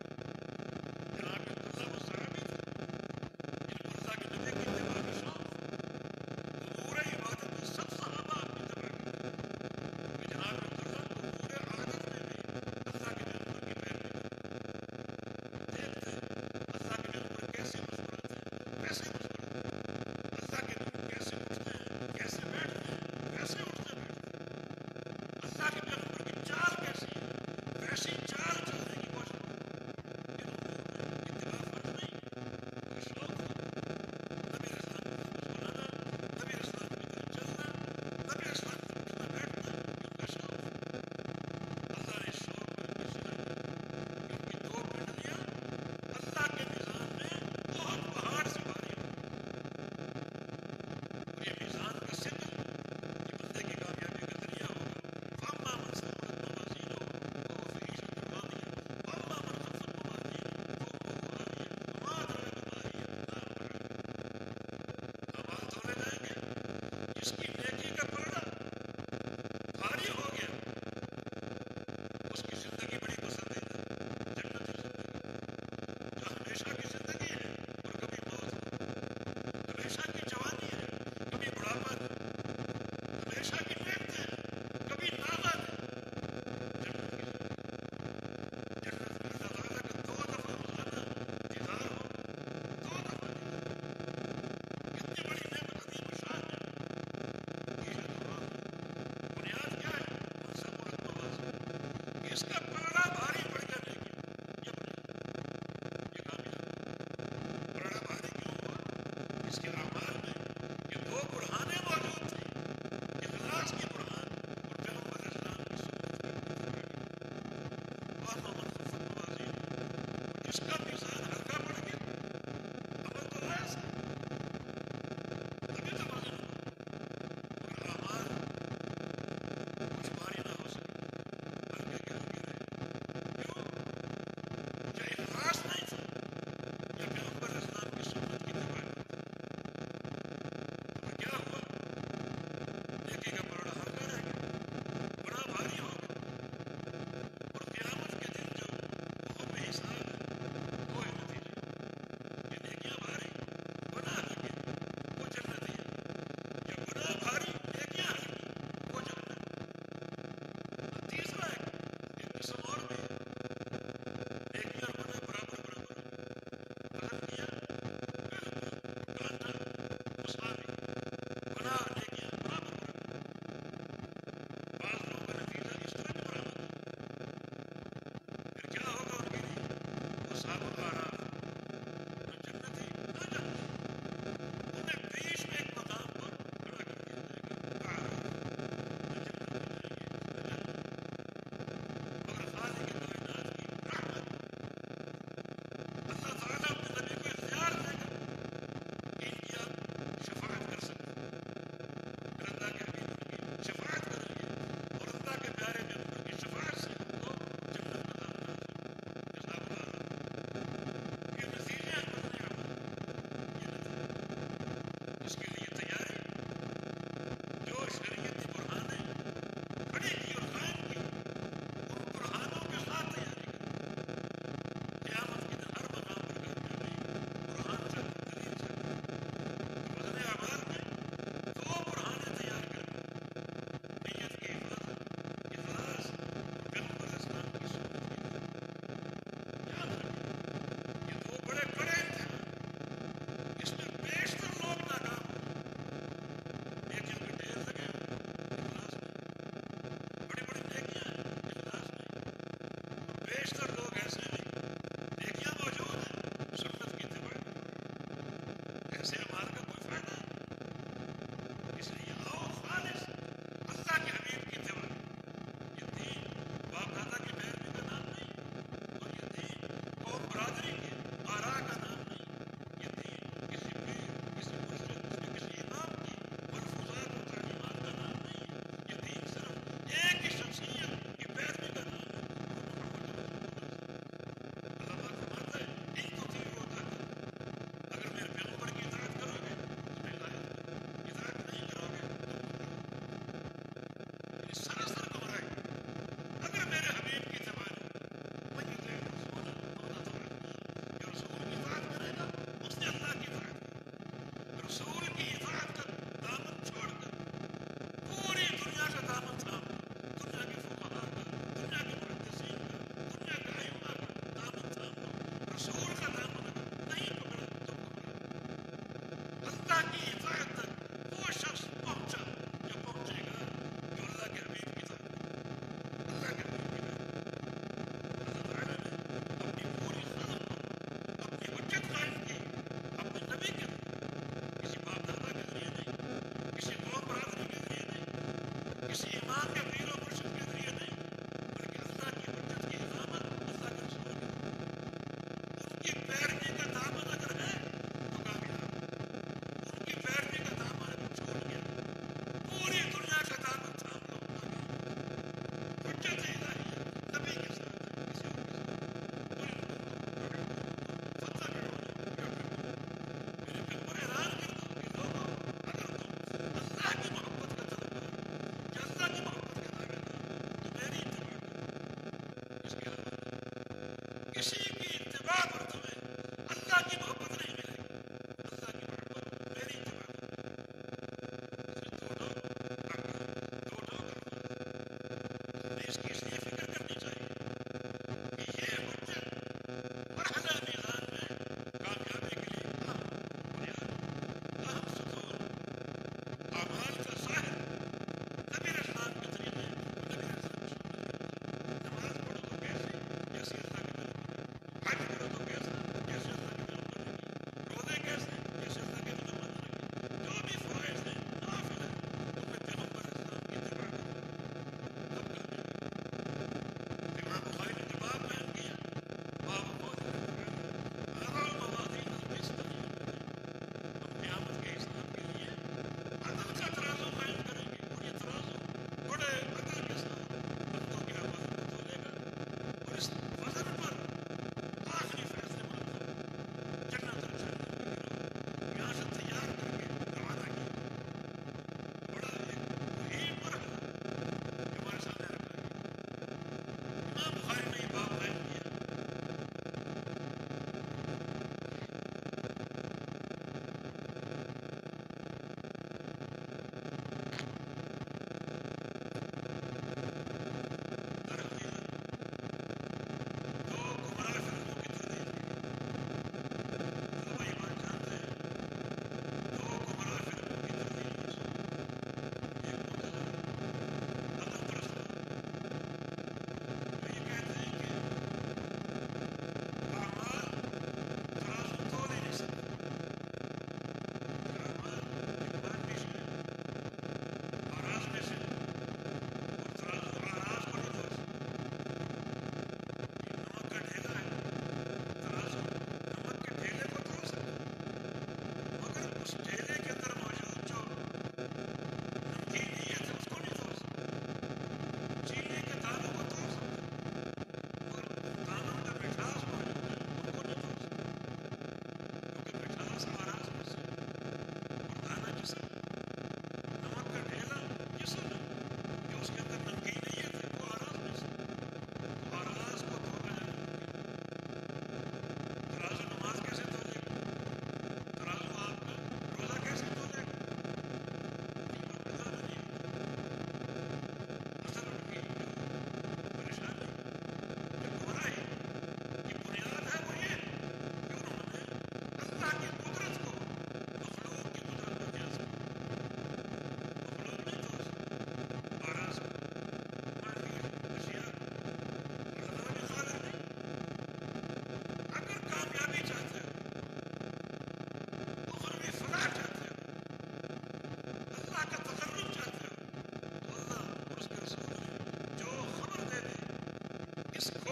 جناب عبداللہ وہ صحابی تھے جن کو اللہ کے نبی کی اتباع کا شوق. امور عبادت میں سب صحابہ آپ کی اتباع کرتے، کیونکہ جناب عبداللہ امور عادت میں بھی اللہ کے پیغمبر کی پیروی کرتے. دیکھتے اللہ کے پیغمبر کیسے مسکراتے ہیں، کیسے مسکراتے ہیں، اللہ کے نبی کیسے اٹھتے ہیں، کیسے بیٹھتے ہیں، کیسے اٹھتے بیٹھتے ہیں، اللہ کے پیغمبر کی چال کیسی ہے، ویسی چال چلنے کی کوشش کرو. ان امور میں اتباع فرض نہیں ہے، کوئی شوق تھا نبی اسلام کو محفوظ بنانا، نبی اسلام کی طرف چلنا، نبی اسلام سے اٹھنا بیٹھنا، یہ ان کا شوق تھا. اللہ نے اس شوق کو ان کی صلاح دی کہ ان کی دو پنڈلیاں اللہ کے میزان میں بہت پہاڑ سے بھاری ہوگی. اور یہ میزان کا ثقل یہ بندے کی کامیابی کا ذریعہ ہوگا. فاما من ثقلت موازینہ فہو فی عیشۃ بیشتر لوگ ایسے ہیں، نیکیاں موجود ہیں، سنت کی اتباع نہیں، ایسے اعمال کا کوئی فائدہ نہیں، اس لیے آؤ خالص اللہ کے حبیب کی اتباع، یہ دین باپ دادا کی پیروی کا نام نہیں، اور یہ دین قوم برادری کے آراء کا نام نہیں، یہ دین کسی پیر، کسی مرشد، کسی امام کی ملفوظات اور تعلیمات کا نام نہیں، یہ دین صرف ایک ہی شخصیت کی پیروی کا نام ہے، وہ محمد رسول اللہ۔ اللہ پاک فرماتا ہے ان تطیعوا تہتدوا، اگر میرے پیغمبر کی اطاعت کرو گے تو تمہیں ہدایت ملے، اطاعت نہیں کرو گے تو یعنی سراسر گمراہی۔ اگر میرے حبیب کی اتباع نہیں، من یطع الرسول فقد اطاع اللہ، جو رسول کی اطاعت کرے گا اس نے اللہ کی اطاعت کی۔ رسول کی اطاعت کا دامن چھوڑ کر پوری دنیا کا دامن تھام لو، دنیا کے فقہاء کا، دنیا کے محدثین کا، دنیا کے ائمہ کا دامن تھام لو، رسول کا دامن اگر نہیں پکڑا تو گمراہ۔ اللہ کی اطاعت تک وہ شخص پہنچا جو پہنچے گا جو اللہ کے حبیب کی اطاعت کرے، اللہ کے حبیب کی پیروی۔ اللہ تعالیٰ نے اپنی پوری خلق پر اپنی حجت قائم کی اپنے نبی کے ذریعے، کسی باپ دادا کے ذریعے نہیں، کسی قوم برادری کے ذریعے نہیں، کسی امام یا پیر و مرشد کے ذریعے نہیں، بلکہ اللہ کی حجت کی اقامت اللہ کے رسول کے ذریعے۔ ان کی پیروی کا دامن اگر ہے تو کامیاب، ان کی پیروی کا دامن اگر چھوٹ گیا، پوری دنیا کا دامن تھام لو، ناکام۔ حجت الہیہ نبی کے ساتھ ہے، کسی اور کے ساتھ نہیں۔ قل ان کنتم تحبون اللہ فاتبعونی یحببکم، میرے پیغمبر اعلان کر دو کہ لوگوں اگر تم اللہ کی محبت کا طلبگار ہو، کہ اللہ کی محبت کا دعویدار ہو،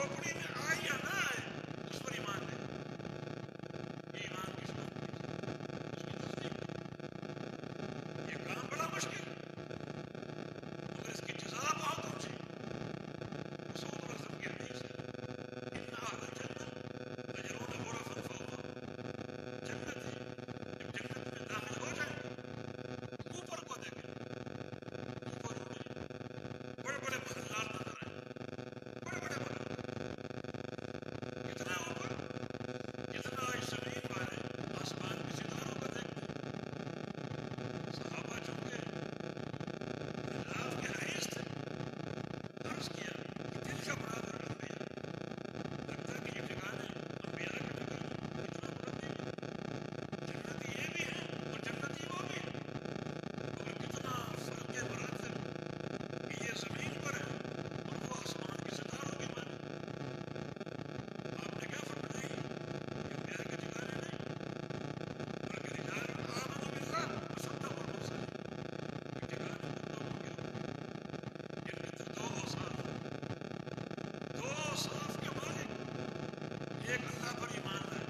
کھوپڑی میں آئے یا نہ آئے اس پر ایمان لے. یہ ایمان کی شان ہے، اس کی تصدیق. یہ کام بڑا مشکل مگر اس کی جزا بہت اونچی. رسول اللہ صلی اللہ علیہ وسلم کی حدیث ہے ان اہل الجنہ یجرون غرفا فوقا. جنتی جب جنت میں داخل ہو جائیں اوپر کو دیکھیں، اوپر اڑیں، بڑے بڑے محلات نظر آئیں، بڑے بڑے محلات. کتنا اوپر؟ جتنا آج زمین والے آسمان کے ستاروں کو دیکھتے ہیں. صحابہ چونکہ اللہ کے حریص تھے، عرض کیا کہ دل کا برابر انبیاء، لگتا ہے کہ یہ ٹھکانے انبیاء کے ٹھکانے اتنا بلندی ہے. جنتی یہ بھی ہیں اور جنتی وہ بھی ہیں، مگر کتنا فرق مراتب کہ یہ زمین پر ہے اور وہ آسمان کے ستاروں کے مانے. آپ نے کیا فرمایا یہ انبیاء کے ٹھکانے نہیں بلکہ رجال آمنوا باللہ وصدقوا المرسلین کے ٹھکانے ان لوگوں کے ہوتے ہیں جن کے اندر دو اوصاف کے مالک. ایک اللہ پر ایمان لائے،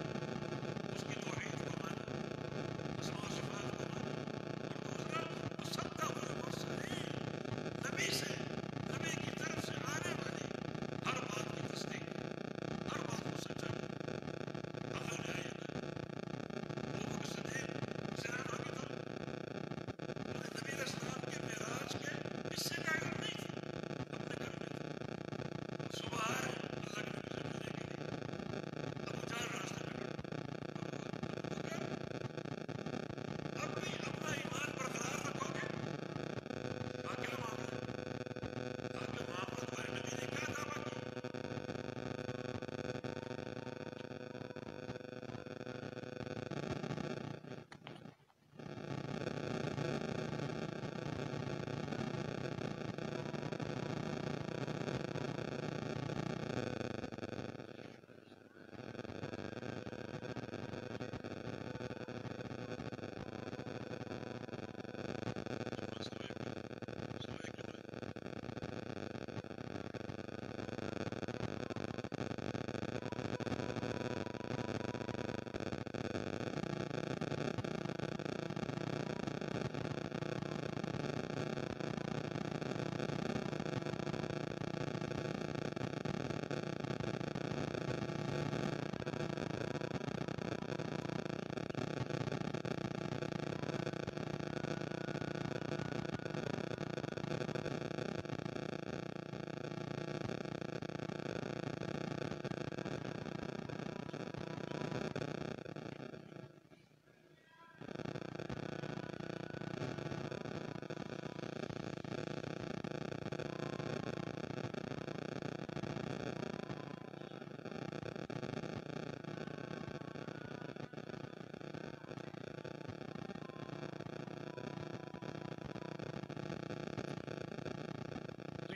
اس کی توحید کو مانا، اسماء و صفات کو مانا، اور دوسرا وصدقوا المرسلین، نبی سے، نبی کی طرف سے آنے والی ہر بات کی تصدیق، ہر بات کو سچا مانا. عقل میں آیا نا ابو بکر صدیق سیرانوں کی طرف انہیں نبی علیہ السلام کے معراج کے حصے کا علم نہیں تھا، اپنے گھر میں تھا. صبح آئے اللہ کے نبی سے ملنے کے لیے، ابو جہل راستے میں کھڑا. ابو بکر اب بھی اپنا ایمان برقرار رکھو گے؟ کیا معاملہ ہے؟ آپ کے معاملہ تمہارے نبی نے کیا دعویٰ کیا؟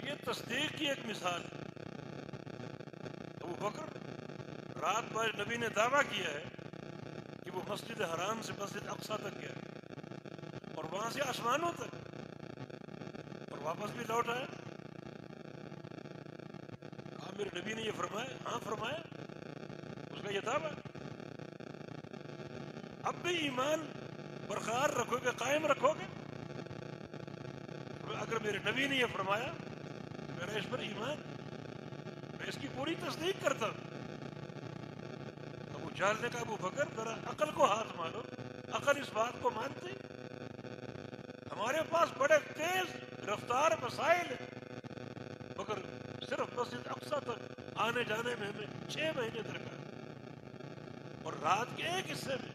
یہ تصدیق کی ایک مثال ہے. ابو بکر رات بھر نبی نے دعویٰ کیا ہے کہ وہ مسجد حرام سے مسجد اقصیٰ تک گیا اور وہاں سے آسمانوں تک اور واپس بھی لوٹ آیا. کہا میرے نبی نے یہ فرمایا؟ ہاں فرمایا. اس کا یہ دعویٰ. اب بھی ایمان برقرار رکھو گے، قائم رکھو گے؟ اگر میرے نبی نے یہ فرمایا میرا اس پر ایمان، میں اس کی پوری تصدیق کرتا ہوں. ابو جہل نے کہا ابو بکر ذرا عقل کو ہاتھ مارو، عقل اس بات کو مانتی؟ ہمارے پاس بڑے تیز رفتار وسائل ہیں مگر صرف مسجد اقصیٰ تک آنے جانے میں ہمیں 6 مہینے درکار اور رات کے ایک حصے میں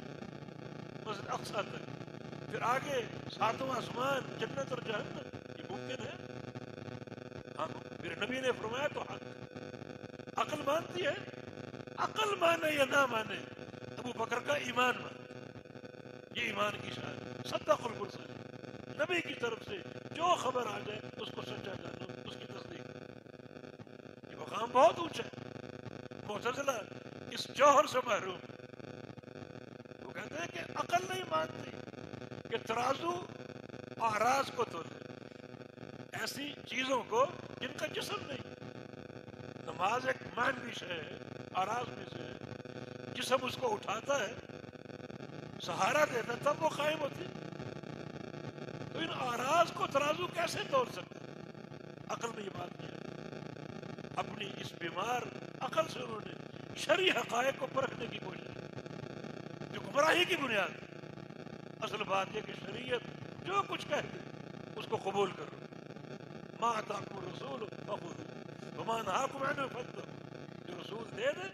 مسجد اقصیٰ تک، پھر آگے 7واں آسمان، جنت اور جہنم. یہ ممکن ہے؟ ہاں میرے نبی نے فرمایا تو حق. عقل مانتی ہے؟ عقل مانے یا نہ مانے ابو بکر کا ایمان مانے. یہ ایمان کی شان ہے. صدق المرسل، نبی کی طرف سے جو خبر آ جائے اس کو سچا جانو، اس کی تصدیق. یہ مقام بہت اونچا ہے. معتزلہ اس جوہر سے محروم. وہ کہتے ہیں کہ عقل نہیں مانتی کہ ترازو اعراض کو تولے، ایسی چیزوں کو جن کا جسم نہیں. نہ نماز ایک معنوی سے ہے، آراز میں سے ہے، جسم اس کو اٹھاتا ہے، سہارا دیتا ہے، تب وہ قائم ہوتی ہے۔ تو ان آراز کو ترازو کیسے تول سکتا ہے؟ عقل میں یہ بات نہیں ہے۔ اپنی اس بیمار عقل سے انہوں نے شرعی حقائق کو پرکھنے کی کوشش کی، جو گمراہی کی بنیاد ہے۔ اصل بات یہ کہ شریعت جو کچھ کہتے اس کو قبول کرو، ما آتاکم الرسول فخذوہ وما نہاکم عنہ فانتہوا، جو رسول دے دے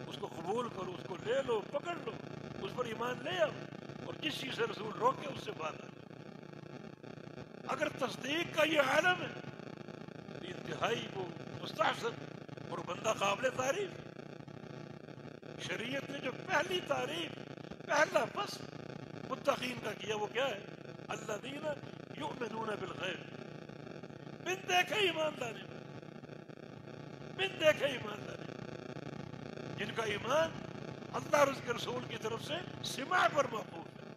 اس کو قبول کرو، اس کو لے لو، پکڑ لو، اس پر ایمان لے آؤ، اور جس چیز سے رسول روکے اس سے بات آ جائے۔ اگر تصدیق کا یہ عالم ہے تو انتہائی وہ مستحسن اور بندہ قابل تعریف ہے۔ شریعت نے جو پہلی تعریف، پہلا فصل متقین کا کیا وہ کیا ہے؟ الذین یؤمنون بالغیب، بن دیکھے ایمان لانے والے، بن دیکھے ایمان لانے والے، جن کا ایمان اللہ اور اس کے رسول کی طرف سے سماع پر موقوف ہے،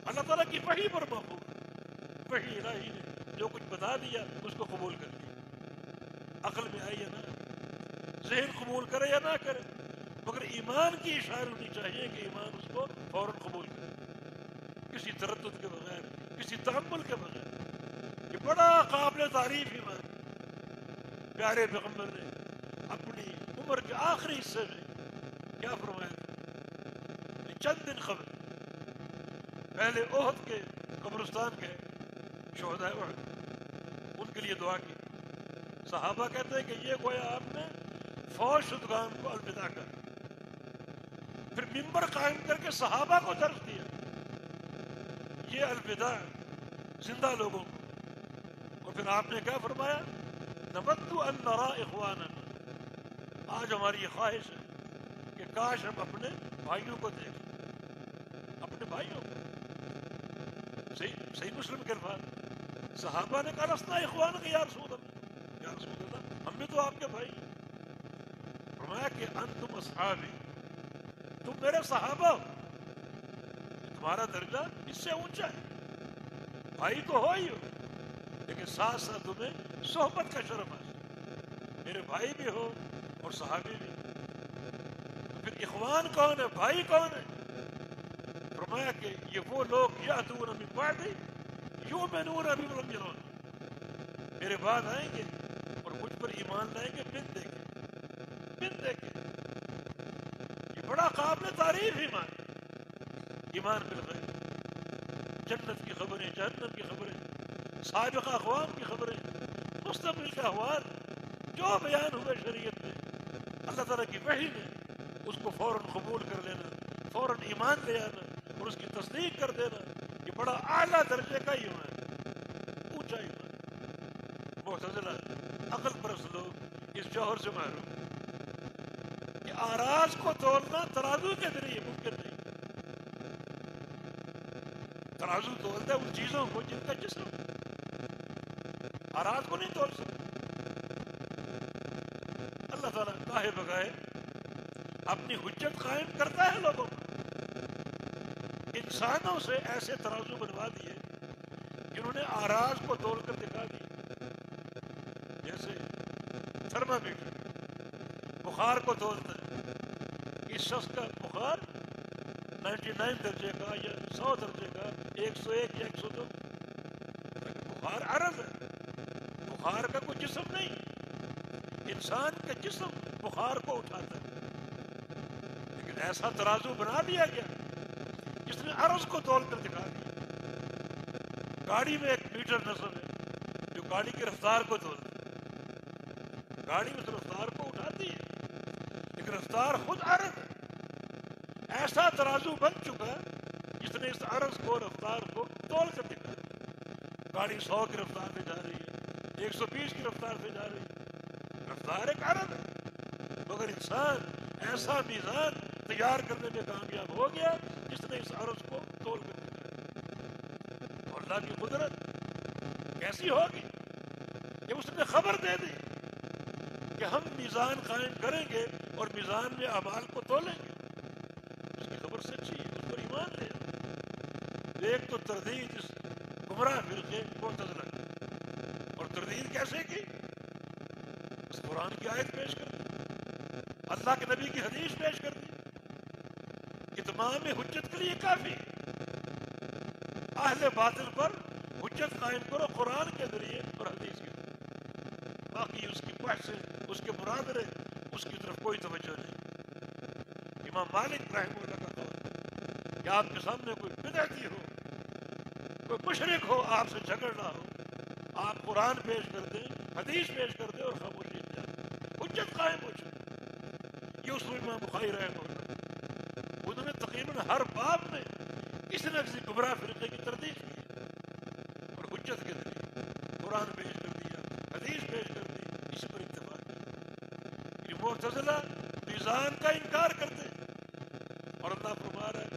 اللہ تعالیٰ کی وحی پر موقوف ہے۔ وحی الہی نے جو کچھ بتا دیا اس کو قبول کر لیا، عقل میں آئی یا نہ آئے، ذہن قبول کرے یا نہ کرے، مگر ایمان کی اشارہ ہونی چاہیے کہ ایمان اس کو فوراً قبول کرے، کسی تردد کے بغیر، کسی تحمل کے بغیر۔ یہ بڑا قابل تعریف ایمان۔ پیارے پیغمبر نے اپنی عمر کے آخری حصے میں کیا فرمایا تھا؟ چند دن قبل پہلے احد کے قبرستان گئے، شہداء احد، ان کے لیے دعا کی۔ صحابہ کہتے ہیں کہ یہ گویا آپ نے فوج شدگان کو الوداع کر، پھر منبر قائم کر کے صحابہ کو درس دیا، یہ الوداع زندہ لوگوں کو۔ اور پھر آپ نے کیا فرمایا؟ نود ان نرا اخواننا، آج ہماری یہ خواہش ہے کہ کاش ہم اپنے بھائیوں کو دیکھیں، اپنے بھائیوں کو۔ صحیح مسلم کے الفاظ، صحابہ نے کہا لسنا اخوان کے یا رسول اللہ، یا رسول اللہ ہم بھی تو آپ کے بھائی۔ فرمایا کہ انتم اصحابی، تم میرے صحابہ ہو، تمہارا درجہ اس سے اونچا ہے، بھائی تو ہو ہی ہو، لیکن ساتھ ساتھ تمہیں صحبت کا شرف حاصل، میرے بھائی بھی ہو اور صحابی بھی۔ تو پھر اخوان کون ہے، بھائی کون ہے؟ فرمایا کہ یہ وہ لوگ یأتون من بعدی یؤمنون بما لم یرون، میرے بعد آئیں گے اور مجھ پر ایمان لائیں گے بن دیکھے، بن دیکھے۔ یہ بڑا قابل تعریف ایمان، ایمان بالغیب، جنت کی خبریں، جہنم کی خبریں، سابقہ اقوام کی خبریں، مستقبل کے احوال جو بیان ہوئے شریعت میں، اللہ تعالیٰ کی وحی میں، اس کو فوراً قبول کر لینا، فوراً ایمان لے آنا اور اس کی تصدیق کر دینا، یہ بڑا اعلیٰ درجے کا ایمان ہے، اونچا ایمان۔ معتزلہ عقل پرست لوگ اس جوہر سے محروم کہ آراز کو تولنا ترازو کے ذریعے ممکن نہیں۔ ترازو تولتا ہے ان چیزوں کو جن کا جسم، آراز کو نہیں تول سکتا۔ اللہ تعالیٰ کاہے بگائے اپنی حجت قائم کرتا ہے لوگوں کو، انسانوں سے ایسے ترازو بنوا دیے جنہوں نے آراز کو تول کر دکھا دی، جیسے تھرمامیٹر بخار کو تولتا ہے، اس شخص کا بخار 99 درجے کا یا 100 درجے کا، 101 یا 102، بخار عرض ہے، بخار کا کوئی جسم نہیں، انسان کا جسم بخار کو اٹھاتا ہے، لیکن ایسا ترازو بنا دیا گیا جس نے عرض کو تول کر دکھا دیا۔ گاڑی میں ایک میٹر نصب ہے جو گاڑی کی رفتار کو تولتا ہے، گاڑی اس رفتار کو اٹھاتی ہے لیکن رفتار خود عرض ہے۔ ایسا ترازو بن چکا جس نے اس عرض کو، رفتار کو تول کر دکھا دیا۔ گاڑی 100 کی رفتار سے جا رہی ہے، 120 کی رفتار سے جا رہی ہے، رفتار ایک عرض ہے، مگر انسان ایسا میزان تیار کرنے میں کامیاب ہو گیا جس نے اس عرض کو تول کر دکھا۔ اور اللہ کی قدرت کیسی ہوگی کہ اس نے خبر دے دی کہ ہم میزان قائم کریں گے اور میزان میں اعمال کو تولیں گے، اس کی خبر سچی ہے، اس پر ایمان لے۔ ایک تو تردید اس گمراہ فرقے معتزلہ، اور تردید کیسے کی؟ بس قرآن کی آیت پیش کر دی، اللہ کے نبی کی حدیث پیش کر دی، اتمام حجت کے لیے کافی۔ اہل باطل پر حجت قائم کرو قرآن کے ذریعے اور حدیث کے ذریعے، باقی اس کی بحث اس کے مناظرے اس کی طرف کوئی توجہ نہیں۔ امام مالک رحمہ اللہ کا قول کہ آپ کے سامنے کوئی بدعتی ہو، کوئی مشرک ہو، آپ سے جھگڑ نہ ہو، آپ قرآن پیش کر دیں، حدیث پیش کر دیں اور خاموشی اختیار، حجت قائم ہو چکی۔ یہ اصول امام بخاری رحمہ اللہ، انہوں نے تقریباً ہر باب میں کسی نہ کسی گمراہ فرقے کی تردید کی اور حجت کے ذریعے قرآن پیش کر دیا، حدیث پیش کر دی، اس پر اتفاق کیا۔ یہ معتزلہ میزان کا انکار کرتے اور اللہ فرما رہا ہے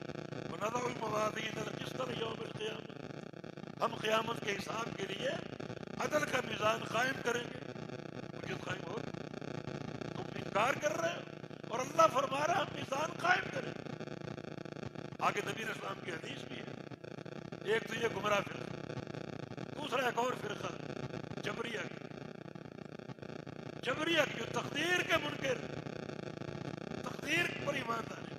وَنَضَعُ الْمَوَازِينَ الْقِسْطَ لِيَوْمِ الْقِيَامَةِ، ہم قیامت کے حساب کے لیے عدل کا میزان قائم کریں گے۔ حجت قائم ہو، تم انکار کر رہے ہو اور اللہ فرما رہا ہے ہم میزان قائم کریں گے۔ آگے نبی علیہ السلام کی حدیث بھی ہے، ایک تو یہ گمراہ فرقہ، دوسرا ایک اور فرقہ جبریہ کی، جبریہ کی جو تقدیر کے منکر، تقدیر پر ایمان لانے،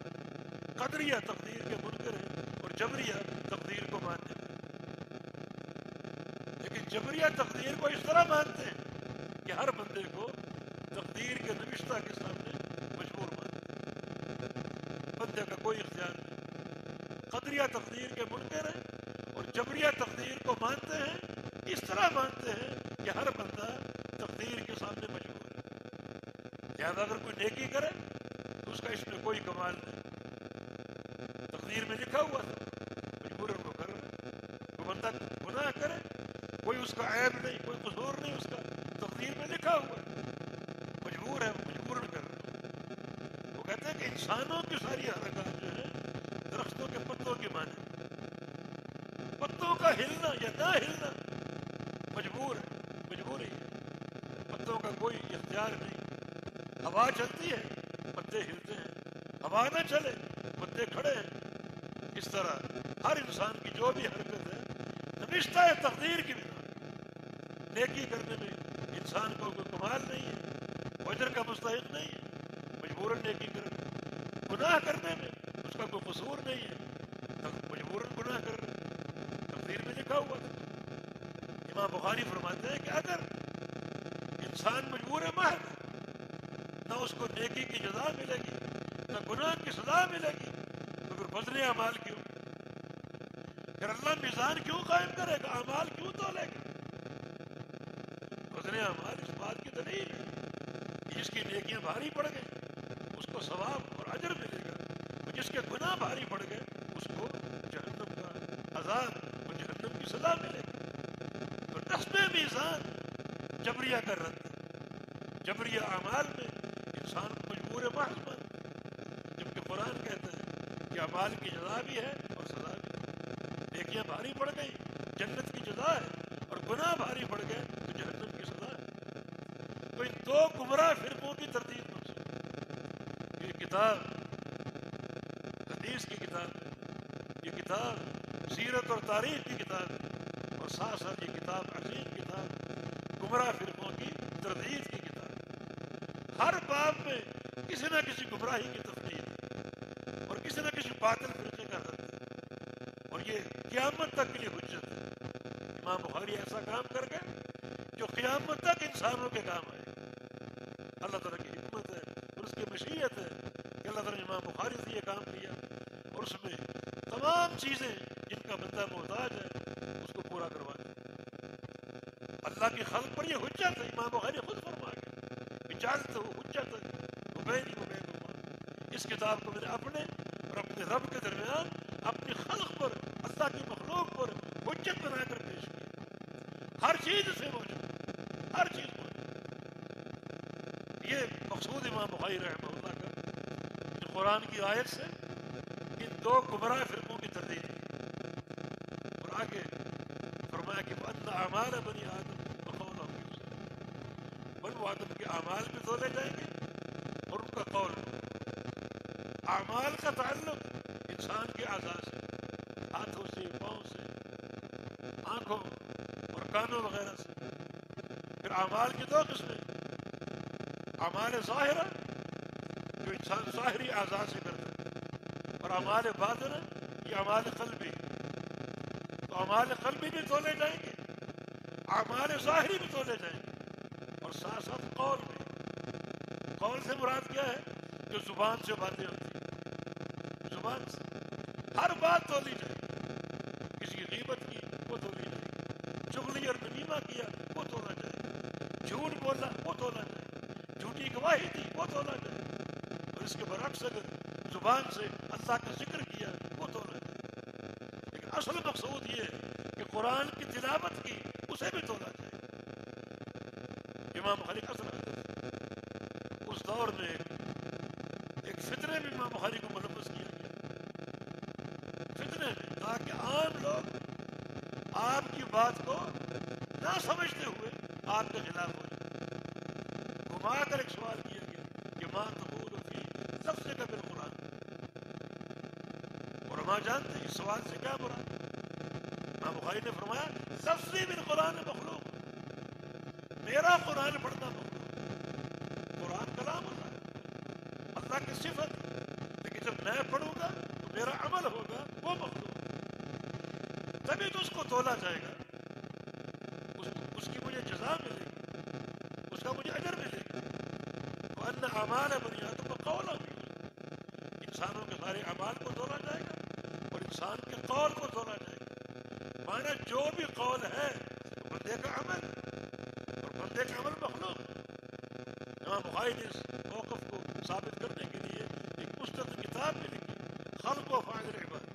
قدریہ تقدیر کے منکر ہیں اور جبریہ تقدیر کو مانتے ہیں۔ لیکن جبریہ تقدیر کو اس طرح مانتے ہیں کہ ہر بندے کو تقدیر کے نوشتہ کے سامنے مجبور مانتے ہیں، بندے کا کوئی اختیار نہیں۔ قدریہ تقدیر کے منکر ہیں اور جبریہ تقدیر کو مانتے ہیں، اس طرح مانتے ہیں کہ ہر بندہ تقدیر کے سامنے مجبور ہے، لہذا اگر کوئی نیکی کرے تو اس کا اس میں کوئی کمال نہیں، تقدیر میں لکھا ہوا تھا، مجبوراً وہ کر رہا ہے۔ کوئی بندہ گناہ کرے، کوئی اس کا عیب نہیں، کوئی قصور نہیں، اس کا تقدیر میں لکھا ہوا ہے، مجبور ہے، مجبوراً کر رہا ہے۔ وہ کہتے ہیں کہ انسانوں کی ساری حرکات جو ہے درختوں کے پتوں کی مانے، پتوں کا ہلنا یا نہ ہلنا مجبور ہے، مجبوری ہے، پتوں کا کوئی اختیار نہیں۔ ہوا چلتی ہے پتے ہلتے ہیں، ہوا نہ چلے پتے کھڑے ہیں۔ اس طرح ہر انسان کی جو بھی حرکت ہے نوشتہ ہے تقدیر کی بنا۔ نیکی کرنے میں انسان کو کوئی کمال نہیں ہے، اجر کا مستحق نہیں ہے، مجبوراً نیکی کرے۔ گناہ کرنے میں اس کا کوئی قصور نہیں ہے، مجبوراً گناہ کر رہے، تقدیر میں لکھا ہوا تھا۔ امام بخاری فرماتے ہیں کہ اگر انسان مجبور محض، نہ اس کو نیکی کی جزا ملے گی نہ گناہ کی سزا ملے گی، تو پھر وزن اعمال کیوں؟ پھر اللہ میزان کیوں قائم کرے گا؟ اعمال کیوں تولے گا؟ وزن اعمال اس بات کی دلیل ہے کہ جس کی نیکیاں بھاری پڑ گئی اس کو ثواب اور اجر ملے گا، اور جس کے گناہ بھاری پڑ گئے اس کو جہنم کا عذاب اور جہنم کی سزا ملے گی۔ تو نصب میزان جبریہ کا رد ہے، جبریہ اعمال میں انسان کو مجبور محض مانتا ہے، جبکہ قرآن کہتا ہے کہ اعمال کی جزا بھی ہے اور سزا بھی ہے۔ نیکیاں بھاری پڑ گئی جنت کی جزا ہے اور گناہ بھاری پڑ گئے تو جہنم کی سزا ہے۔ تو ان دو گمراہ فرقوں کی ترتیب منسوخ۔ یہ کتاب حدیث کی کتاب ہے، یہ کتاب سیرت اور تاریخ کی کتاب ہے، اور ساتھ ساتھ یہ کتاب عظیم کتاب گمراہ فرقوں کی تردید کی کتاب ہے۔ ہر باب میں کسی نہ کسی گمراہی کی تفریح ہے اور کسی نہ کسی باطل فرقے کا رد ہے، اور یہ قیامت تک کے لیے حجت ہے۔ امام بخاری ایسا کام کر گئے جو قیامت تک انسانوں کے کام آئے۔ اللہ تعالیٰ کی حکمت ہے اور اس کی مشیت ہے کہ اللہ تعالیٰ نے امام بخاری سے یہ کام لیا اور اس میں تمام چیزیں جن کا بندہ محتاج ہے اس کو پورا کروا دیا۔ اللہ کی خلق پر یہ حجت ہے، امام بخاری خود فرما گئے اجازت ہو حجت مبینی مبین اللہ۔ اس کتاب کو میں نے اپنے اور اپنے رب کے درمیان اپنی خلق پر، اللہ کی مخلوق پر حجت بنا کر پیش کیا۔ ہر چیز سے موجود، ہر چیز موجود۔ یہ مقصود امام بخاری رحمہ اللہ کا جو قرآن کی آیت سے ان دو گمراہ فرقوں کی تردید کی، اور آگے فرمایا کہ وَأَنَّ أَعْمَالَ بَنِي آدَمَ وَقَوْلَهُمْ يُوزَنُ، بنو آدم کے اعمال بھی تولے جائیں گے اور ان کا قول بھی۔ اعمال کا تعلق انسان کے اعضاء سے، ہاتھوں سے، پاؤں سے، آنکھوں اور کانوں وغیرہ سے۔ پھر اعمال کی دو قسمیں، اعمال ظاہرہ جو انسان ظاہری اعضاء سے کرتا ہے، اور اعمال باطنہ یہ اعمال قلبی. تو اعمال قلبی بھی تولے جائیں گے، اعمال ظاہری بھی تولے جائیں گے، اور ساتھ ساتھ قول بھی. قول سے مراد کیا ہے؟ جو زبان سے باتیں ہوتی ہیں، زبان سے ہر بات تولی جائے گی. کسی کی غیبت کی وہ تولی جائے گی، چغلی اور نمیمہ کیا وہ تولا جائے گا، جھوٹ بولا وہ تولا جائے گا، جھوٹی گواہی دی وہ تولا جائے گا. اور اس کے برعکس اگر زبان سے اللہ کا ذکر کیا وہ تولا جائے گا. لیکن اصل مقصود یہ ہے کہ قرآن کی تلاوت کی اسے بھی تولا جائے گا. امام بخاری کا اصل حدیث، اس دور میں ایک فتنے میں امام بخاری کو ملوث کیا گیا، فتنے میں، تاکہ عام لوگ آپ کی بات کو نہ سمجھتے ہوئے آپ کے خلاف ہو جائے. گھما کر ایک سوال کیا گیا کہ ماں تقول فی لفظ کا بالقرآن. اور ماں جانتے ہیں اس سوال سے کیا مراد. امام بخاری نے فرمایا لفظی بالقرآن مخلوق، میرا قرآن پڑھنا مخلوق. قرآن کلام اللہ کی صفت، لیکن جب میں پڑھوں گا تو میرا عمل ہوگا وہ مخلوق. تبھی تو اس کو تولا جائے گا، اس کی مجھے جزا ملے گی، اس کا مجھے اجر ملے گا. وَأَنَّ أَعْمَالَ بَنِي آدَمَ قَوْلًا وَعَمَلًا. انسانوں کے سارے اعمال کو تولا جائے گا اور انسان کے قول کو تولا جائے گا. مانا جو بھی قول ہے وہ بندے کا عمل، اور بندے کا عمل مخلوق. امام بخاری نے اس موقف کو ثابت کرنے کے لیے ایک مستقل کتاب میں لکھی، خلق و افعال العباد،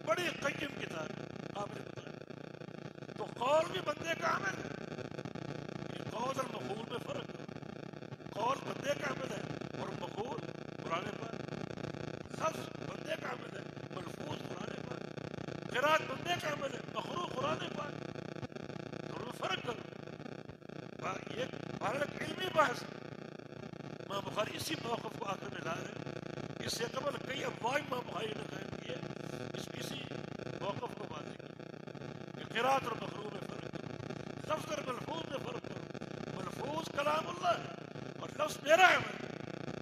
بڑی قیم کتاب ہے، قابل مطالعہ. تو قول بھی بندے کا عمل ہے. قول اور مقول میں فرق ہے. قول بندے کا عمل ہے اور مقول قرآن پاک. لفظ بندے کا عمل ہے، ملفوظ قرآن پاک. قرات بندے کا عمل ہے، مخلوق قرآن پاک. دونوں فرق کرو. یہ بھارت علمی بحث ہے. امام بخاری اسی موقف کو آخر میں لا رہے ہیں. اس سے قبل کئی ابواب امام بخاری نے قائم کیے، اسی موقف کو واضح کیا کہ قرات اور مقروء میں فرق کرو، لفظ اور ملفوظ میں فرق کرو. ملفوظ کلام اللہ ہے اور لفظ میرا عمل ہے.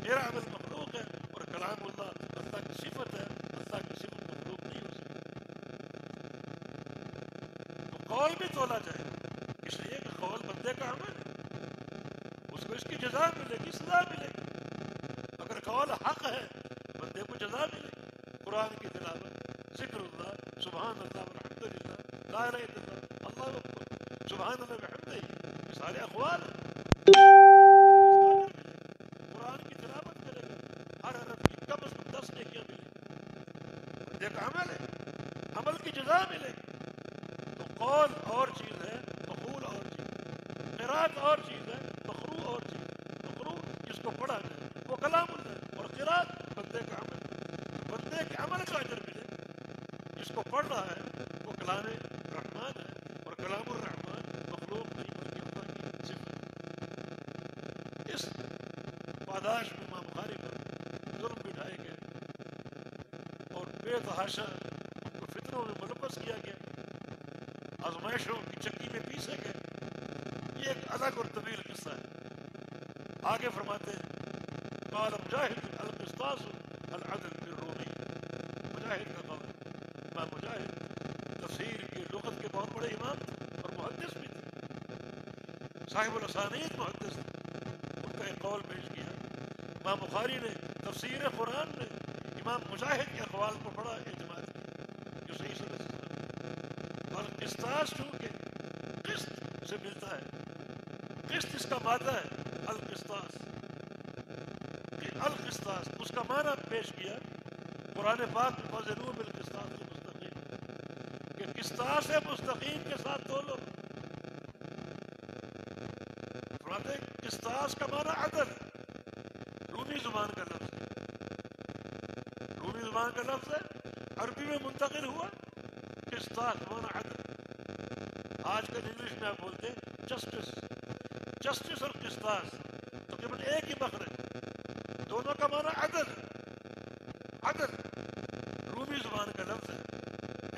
میرا عمل مخلوق ہے اور کلام اللہ اللہ کی صفت ہے. اللہ کی صفت مخلوق نہیں ہو سکتی. تو قول بھی تولا جائے گا، اس لیے کہ قول بندے کا عمل ہے، اس کو اس کی جزا ملے گی، سزا ملے گی. اگر قول حق ہے بندے کو جزا ملے گی. قرآن کی تلاوت، ذکر اللہ، سبحان اللہ والحمدللہ، لا الہ الا اللہ، اللہ اکبر، سبحان اللہ وبحمدہ، یہ سارے اقوال ہیں. قرآن کی تلاوت کرے گا، ہر حرف کی کم از کم 10 نیکیاں ملے گی. بندے کا عمل ہے، عمل کی جزا ملے گی. تو قول اور چیز ہے، مقول اور چیز ہے، قرات اور چیز ہے، مقروء اور چیز ہے. مقروء جس کو پڑھا جائے وہ کلام اللہ ہے، اور قرات بندے کا عمل ہے. بندے کے عمل کا اجر ملے گا. جس کو پڑھ رہا ہے وہ کلام رحمان ہے، اور کلام الرحمان مخلوق نہیں بلکہ اللہ کی صفت ہے. اس پاداش میں امام بخاری پر ظلم بٹھائے گئے اور بے تحاشا ان کو فتنوں میں ملوث کیا گیا، آزمائشوں کی چکی میں پیسے گئے. یہ ایک الگ اور طویل قصہ ہے. آگے فرماتے ہیں قال مجاہد القسطاس العدل بالرومی. مجاہد کا قول، امام مجاہد تفسیر کی لغت کے بہت بڑے امام تھے اور محدث بھی تھے، صاحب الاسانید محدث تھے. ان کا ایک قول پیش کیا. امام بخاری نے تفسیر قرآن میں امام مجاہد کے اقوال کو بڑا اعتماد کیا جو صحیح سمجھ سکتا. اور قسطاس چونکہ قسط سے ملتا ہے، قسط اس کا مادہ ہے، القسطاس. القسطاس اس کا معنی پیش کیا قرآن پاک میں وزنوا بالقسطاس المستقیم، کہ قسطاس مستقیم کے ساتھ تولو. فرماتے ہیں قسطاس کا معنی عدل، رومی زبان کا لفظ ہے، رومی زبان کا لفظ ہے، عربی میں منتقل ہوا. قسطاس معنی عدل. آج کل انگلش میں آپ بولتے ہیں جسٹس. جسٹس اور قسطاس تقریباً ایک ہی مخرج، دونوں کا معنی عدل. عدل رومی زبان کا لفظ ہے.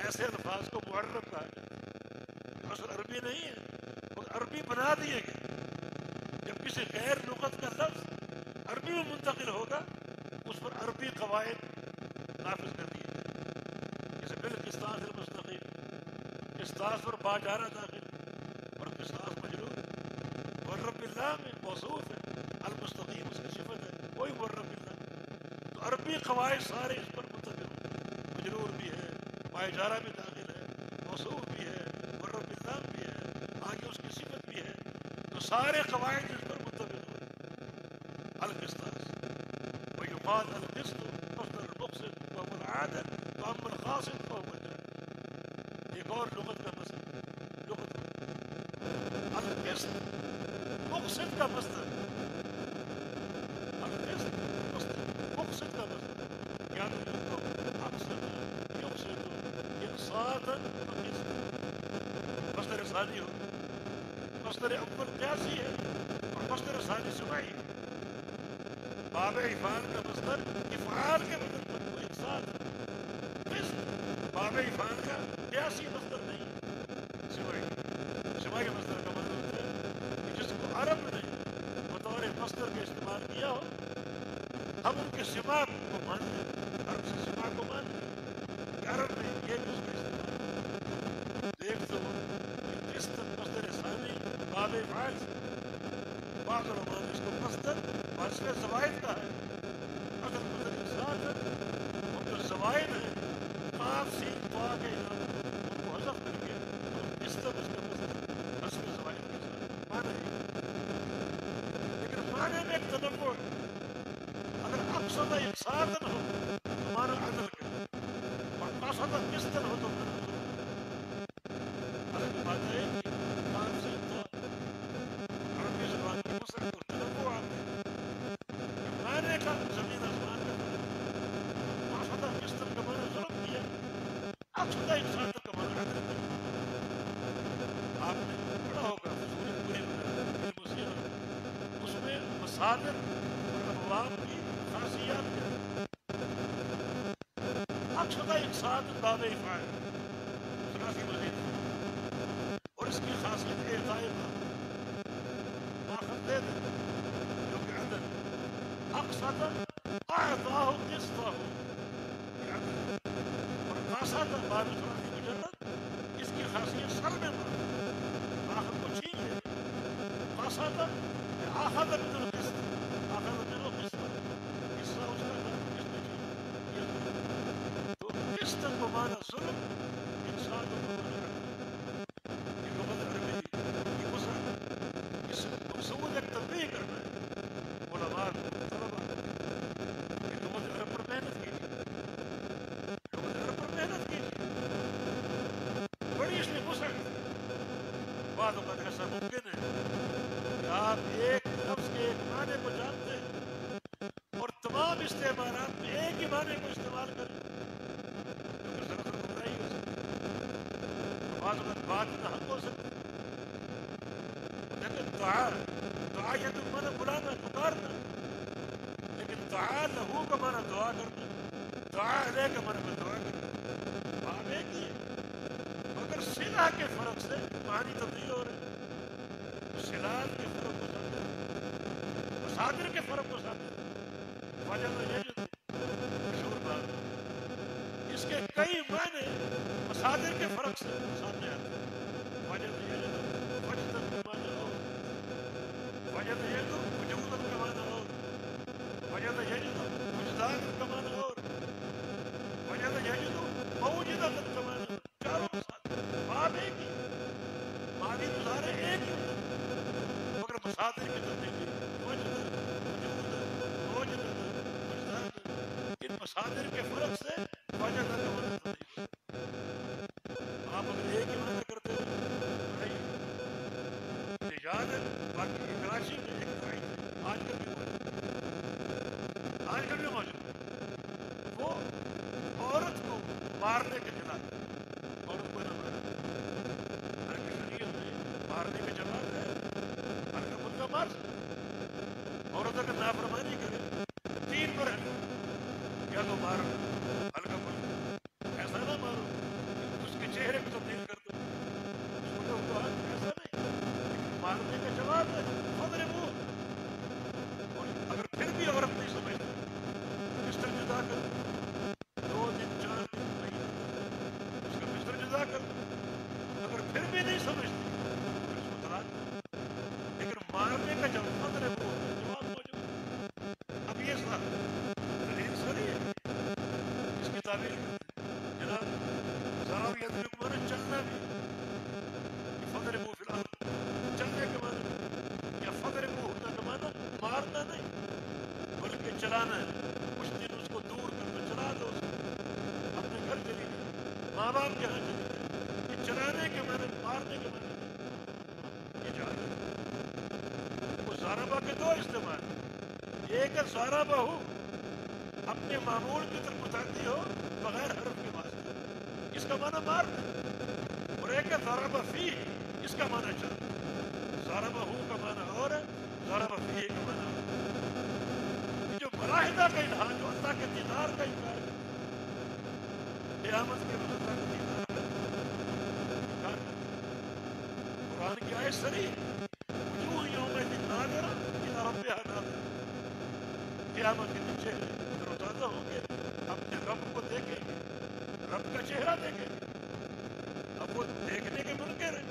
ایسے الفاظ کو معرب کہا جاتا ہے، اصل عربی نہیں ہے، وہ عربی بنا دیے گئے. جب کسی غیر لغت کا لفظ عربی میں منتقل ہوگا اس پر عربی قواعد نافذ کر دیے جائیں. جیسے بالقسطاس المستقیم، قسطاس پر باجارہ داخل اور قسطاس مجرور، والرب اللہ میں موصوف ہے، المستقیم اس کی صفت ہے، کوئی والرب اللہ. تو عربی قواعد سارے اس پر منتقل ہوں، مجرور بھی ہے، باجارہ بھی داخل ہے، موصوف بھی ہے، والرب اللہ بھی ہے، آگے اس کی صفت بھی ہے، تو سارے قواعد اس پر منتقل ہوں. القسطاس ويقال القسط مصدر المقسط وهو العادل واما القاسط فهو الجاهل. ایک اور لغت کا مصدر، لغت کا القسط مقسط کا مصدر، القسط مقسط کا مصدر یاد رکھو، اقسط يقسط اقساطا وقسطا. مصدر ثانی ہو، مصدر اول قیاسی ہے اور مصدر ثانی سماعی ہے. باب افعال کا مصدر افعال کے بدل پر کوئی اقساط قسط، باب افعال کا قیاسی مصدر نہیں ہے، سماعی. سماعی مصدر کا مطلب ہوتا ہے کہ جس کو عرب نے بطور مصدر کے استعمال کیا ہو، ہم ان کے سماع کو مان لیں، عرب سے سماع کو مان لیں کہ عرب نے یہ بھی اس کا استعمال. دیکھ تو قسط مصدر ثانی باب افعال سے، بعض علماء نے اس کو مصدر وصف زوائد کا ہے، اصل مصدر انسان ہے، اور جو زوائد ہیں قاف سین طا کے نام ان کو حذف کر کے تو قسط اس کا مصدر وصف زوائد کے ساتھ معنی ہے. لیکن معنی میں ایک تنوع ہے. اگر اقصد اقساطا ہو تو معنی عدل کا، اور قصد قسطا ہو تو معنی الگ بات ہے کہ قاف سین طا عربی زبان کی وسعت اور تنوع آتے ہیں. معنی کا زمین آسمان کا فرق، قصد قسطا کا معنی ظلم کیا، اقصد اقساطا کا معنی عدل کیا. آپ نے پڑھا ہوگا سورۃ الملک علم سیرت، اس میں مصادر اور ابواب کی خاصیات کیا ہیں. اقصد اقساط باب افعال ثلاثی مزید، اور اس کی خاصیت اعطاء ماخذ دے دے جو کہ عدل. اقصد اعطاہ قسطہ، یہ عدل. اور قاصد باب ثلاثی مجرد، اس کی خاصیت سلب ماخذ کو چھین لے. قاصد اخذ من القسط، اخذ من القسط، قصہ اس کا نام کس نے چھین. تو قسط کو مانا ظلم، انسان کو مانا عدل. یہ لغت عربی کی وسعت، اس مقصود ایک تنبیہ کرنا ہے علماء کو، طلباء کو، کہ لغت عرب پر محنت کیجیے، لغت عرب پر محنت کیجیے. بڑی اس میں وسعت ہے. بعض اوقات ایسا ممکن ہے کہ آپ ایک لفظ کے ایک معنی کو جانتے ہیں اور تمام استعمالات میں ایک ہی معنی کو استعمال کریں، تو ذرا گمراہی ہو سکتی ہے. بعض اوقات بات نہ حق ہو سکتی ہے. لیکن دعا یہ تو مانا بلانا، پکارنا، لیکن دعا لہو کا مانا دعا کرنا، دعا علیہ کا مانا دعا کرنا، بات ایک ہی ہے. مگر صلہ کے فرق سے معنی تبدیل ہو رہے ہیں. صلات کے فرق کو سامنے، مصادر کے فرق کو سامنے. وجہ تو یہ جو مشہور بات ہے، اس کے کئی معنی مصادر کے فرق سے سامنے آتے ہیں. وجہ تو یہ جو وجدت کا معنی ہو، وجہ تو یہ جو وجودت کا معنی ہو، وجہ تو یہ جو وجدان کا معنی ہو، وجہ تو یہ جو موجودت کا معنی ہو. چاروں مصادر باب ایک ہی، معنی مظاہرے ایک ہی ہوتے ہیں، مگر مصادر کی تبدیلی وجدت، وجودت، موجودت، وجدان، ان مصادر کے فرق سے وجہ کا معنی تبدیل. آپ اگر ایک ہی معنی کرتے ہیں مجھے یاد ہے باقی کراچی میں ایک دوائی آج کل بھی موجود، آج کل بھی موجود ہے. وہ عورت کو مارنے کے خلاف، عورت کو نہ مارے. حالانکہ شریعت میں مارنے کی جماعت ہے، ہلکا پھلکا مار سکتے. عورت اگر نافرمانی کرے 3 مرحلے، یا تو مارو ہلکا پھلکا، ایسا نہ مارو اس کے چہرے کو تبدیل کر دو، اس کو تو ایسا نہیں. مارنے کا جواب ہے فضربوہ. اور اگر پھر بھی عورت چلانا ہے، کچھ دن اس کو دور کر دو، چلا دو اس کو، اپنے گھر چلی جائے، ماں باپ کے یہاں چلی جائے، یہ چلانے کے معنی مارنے کے معنی نہیں، یہ جہالت۔ وہ زاربہ کے دو استعمال، ایک ہے زاربہ ہو اپنے معمول کی طرف بتاتی ہو بغیر حرف کے واسطے، اس کا معنی مارنا، اور ایک ہے ضربہ فی، اس کا معنی چلنا۔ ضربہ ہو کا معنی اور ہے، ضربہ فی کا معنی اور ہے۔ یہ جو ملاحدہ کا الہام، جو اللہ کے دیدار کا انکار کرتا ہے، قیامت کے وقت اللہ کے دیدار کا انکار کرتا ہے۔ قرآن کی آیت صریح، وجوہ یومئذ ناظرہ الی ربہا ناظرہ، قیامت کے دن چہرے تر و تازہ ہوں گے، اپنے رب کو دیکھیں گے، رب کا چہرہ دیکھیں گے۔ اب وہ دیکھنے کے منکر ہیں،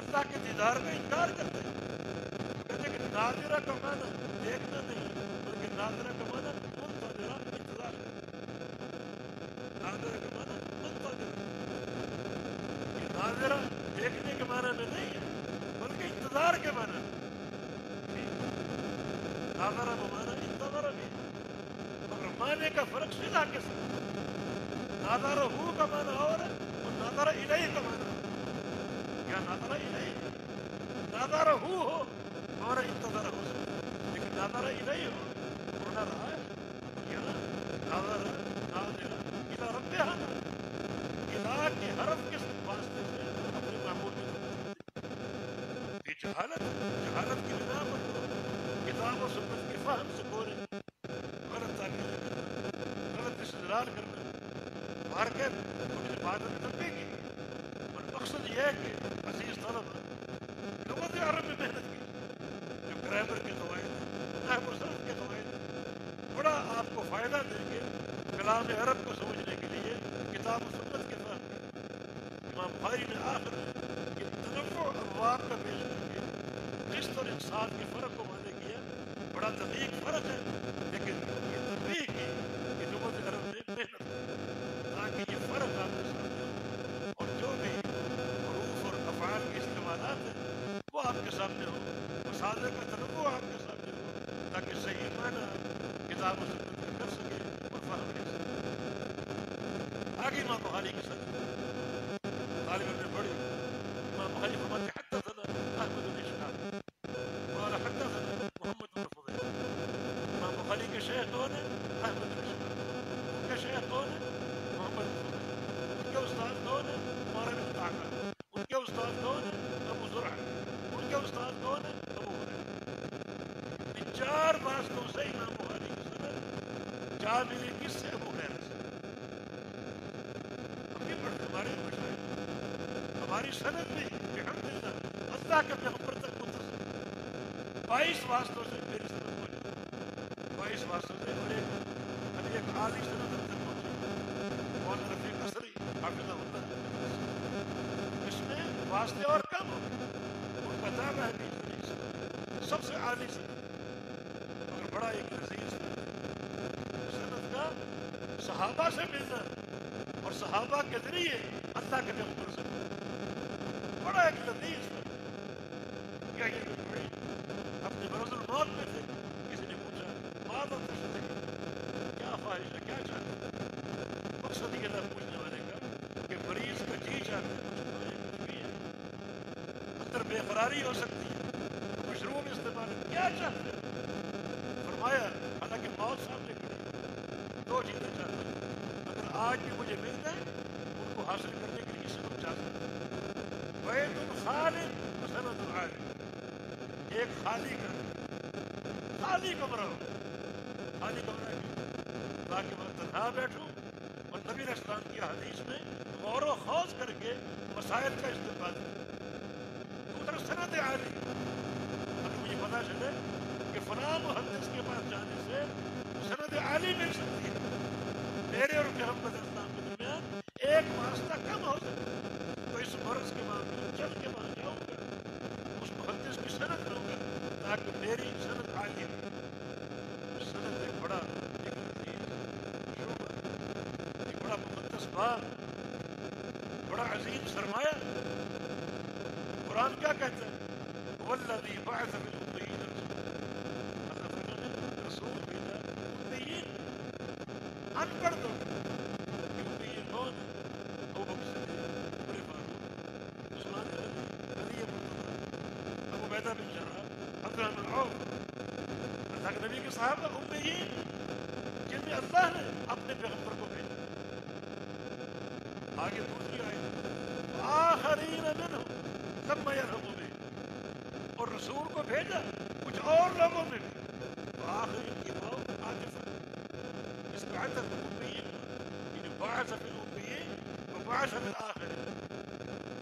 اللہ کے دیدار کا انکار کرتے ہیں، تو کہتے ہیں کہ ناظرہ کا معنی دیکھنا نہیں، بلکہ ناظرہ کا معنی منتظرہ، انتظار کرنا۔ ناظرہ کا معنی منتظرہ، یہ ناظرہ دیکھنے کے معنی میں نہیں ہے، بلکہ انتظار کے معنی میں۔ ناظرہ بمعنی انتظر بھی، مگر معنی کا فرق صدا کے ساتھ۔ ناظرہ ہو کا معنی اور ہے، اور ناظرہ الیہ کا معنی کیا؟ ناظرہ الیہ، ناظرہ ہو اور انتظر ہو سکتا، لیکن ناظرہ الیہ ہو ہونا رہا ہے کیا؟ ناظرہ ناظرہ الی ربہا، الہ کے حرف کے واسطے سے اپنے معمول کی طرف، یہ جہالت ہے۔ جہالت کی بنا پر کتاب و سنت کے فہم سے کورے، غلط تعبیریں کرنا، غلط استدلال کرنا، باہر کے کچھ بات میں تنبیہ کی، اور مقصد یہ ہے کہ عزیز طلبہ لغت عرب میں محنت کی، جو گرامر کے قواعد ہیں، نحو و صرف کے قواعد ہیں، بڑا آپ کو فائدہ دیں گے کلام عرب کو سمجھنے کے لیے کتاب و سنت کے فہم میں۔ امام بخاری نے آخر میں یہ تنوع ابواب کا پیش کر کے قسط اور انصاف کے فرق کو واضح کیا، بڑا دقیق فرق ہے، لیکن یہ تنبیہ کی کہ لغت عرب نے محنت کی تاکہ یہ فرق آپ کے سامنے ہو، اور جو بھی حروف اور افعال کے استعمالات ہیں وہ آپ کے سامنے ہو، مصادر کا تنوع آپ کے سامنے ہو، تاکہ صحیح معنی کتاب و سنت کا کر سکے اور فہم لے سکے۔ آگے امام بخاری کی سند طالب علم نے پڑھی، امام بخاری فرماتے حدثنا احمد بن اشحاب قال حدثنا محمد بن فضیل۔ امام بخاری کے شیخ کون ہیں؟ احمد بن اشحاب۔ ان کے شیخ کون ہیں؟ محمد بن فضیل۔ ان کے استاد کون ہیں؟ عمر بن طاقہ۔ ان کے استاد کون ہیں؟ ابو زرع۔ ان کے استاد کون ہیں؟ ابو ہریرہ۔ ان چار واسطوں سے امام بخاری کی سند جا ملی کس سے؟ ابو ہریرہ سے۔ ہم بھی پڑھتے، ہمارے بھی مشاہد، ہماری سند بھی الحمدللہ اللہ کے پیغمبر تک متصل 22 واسطوں سے میری سند موجود، 22 واسطوں سے، اور ایک عالی سند ہم تک پہنچی، مولانا رفیق اثری حافظہ اللہ، اس میں واسطے اور کم ہو، ان کا دعویٰ ہے کہ سب سے عالی سند، مگر بڑا ایک لذیذ سند کا صحابہ سے ملنا اور صحابہ کے ذریعے اللہ کے پیغمبر سے بڑا ایک لذیذ کیا یہ بڑی اپنے مرض الموت میں تھے، کسی نے پوچھا ماذا تشتہی، کیا خواہش ہے، کیا چاہتے ہیں؟ مقصد یہ تھا پوچھنے والے کا کہ مریض کا جی چاہتا ہے کچھ کھائے، کچھ پیے، اندر بے قراری ہو سکتی ہے، مشروب استعمال، کیا چاہتے ہیں؟ فرمایا حالانکہ موت سامنے کھڑی، دو چیزیں چاہتے ہیں، اگر آج بھی مجھے مل جائے ان کو حاصل کرنے کے لیے اس وقت چاہتے ہیں، بیت خالی وسند عالی، ایک خالی گھر، خالی کمرہ ہو، خالی کمرہ کی تاکہ میں تنہا بیٹھوں، اور نبی علیہ السلام کی حدیث میں غور و خوض کر کے مسائل کا استعمال کروں۔ دوسرا سند عالی، اگر مجھے پتا چلے کہ فلاں محدث کے پاس جانے سے سند عالی مل سکتی ہے، میرے اور پیغمبر علیہ السلام کے درمیان ایک واسطہ کم ہو سکتا ہے، تو اس مرض کے معاملے میں چل کے وہاں جاؤں گا، اس محدث کی سند لوں گا تاکہ میری سند عالی ہو۔ سند ایک بڑا ایک لذیذ شعبہ، ایک بڑا مقدس باب، بڑا عظیم سرمایہ۔ قرآن کیا کہتا ہے؟ والذی بعث فی الأمین رسول، اللہ تعالیٰ نے رسول بھیجا ان پڑھ دو کہ امیین کون ہے؟ ابو بکر صدیق، عمر فاروق، عثمان غنی، علی مرتضیٰ، ابو عبیدہ بن جراح، عبد الرحمن بن عوف، اللہ کے نبی کے صحابہ امیین جن میں اللہ نے اپنے پیغمبر کو بھیجا. آگے دوسری آیت آخرین منہم لما یرحموا بہ، اور رسول کو بھیجا کچھ اور لوگوں میں بھی. آخرین کی واو عاطفہ، اس کو عطف امیین یعنی بعث فی الامیین وبعث فی الآخرین.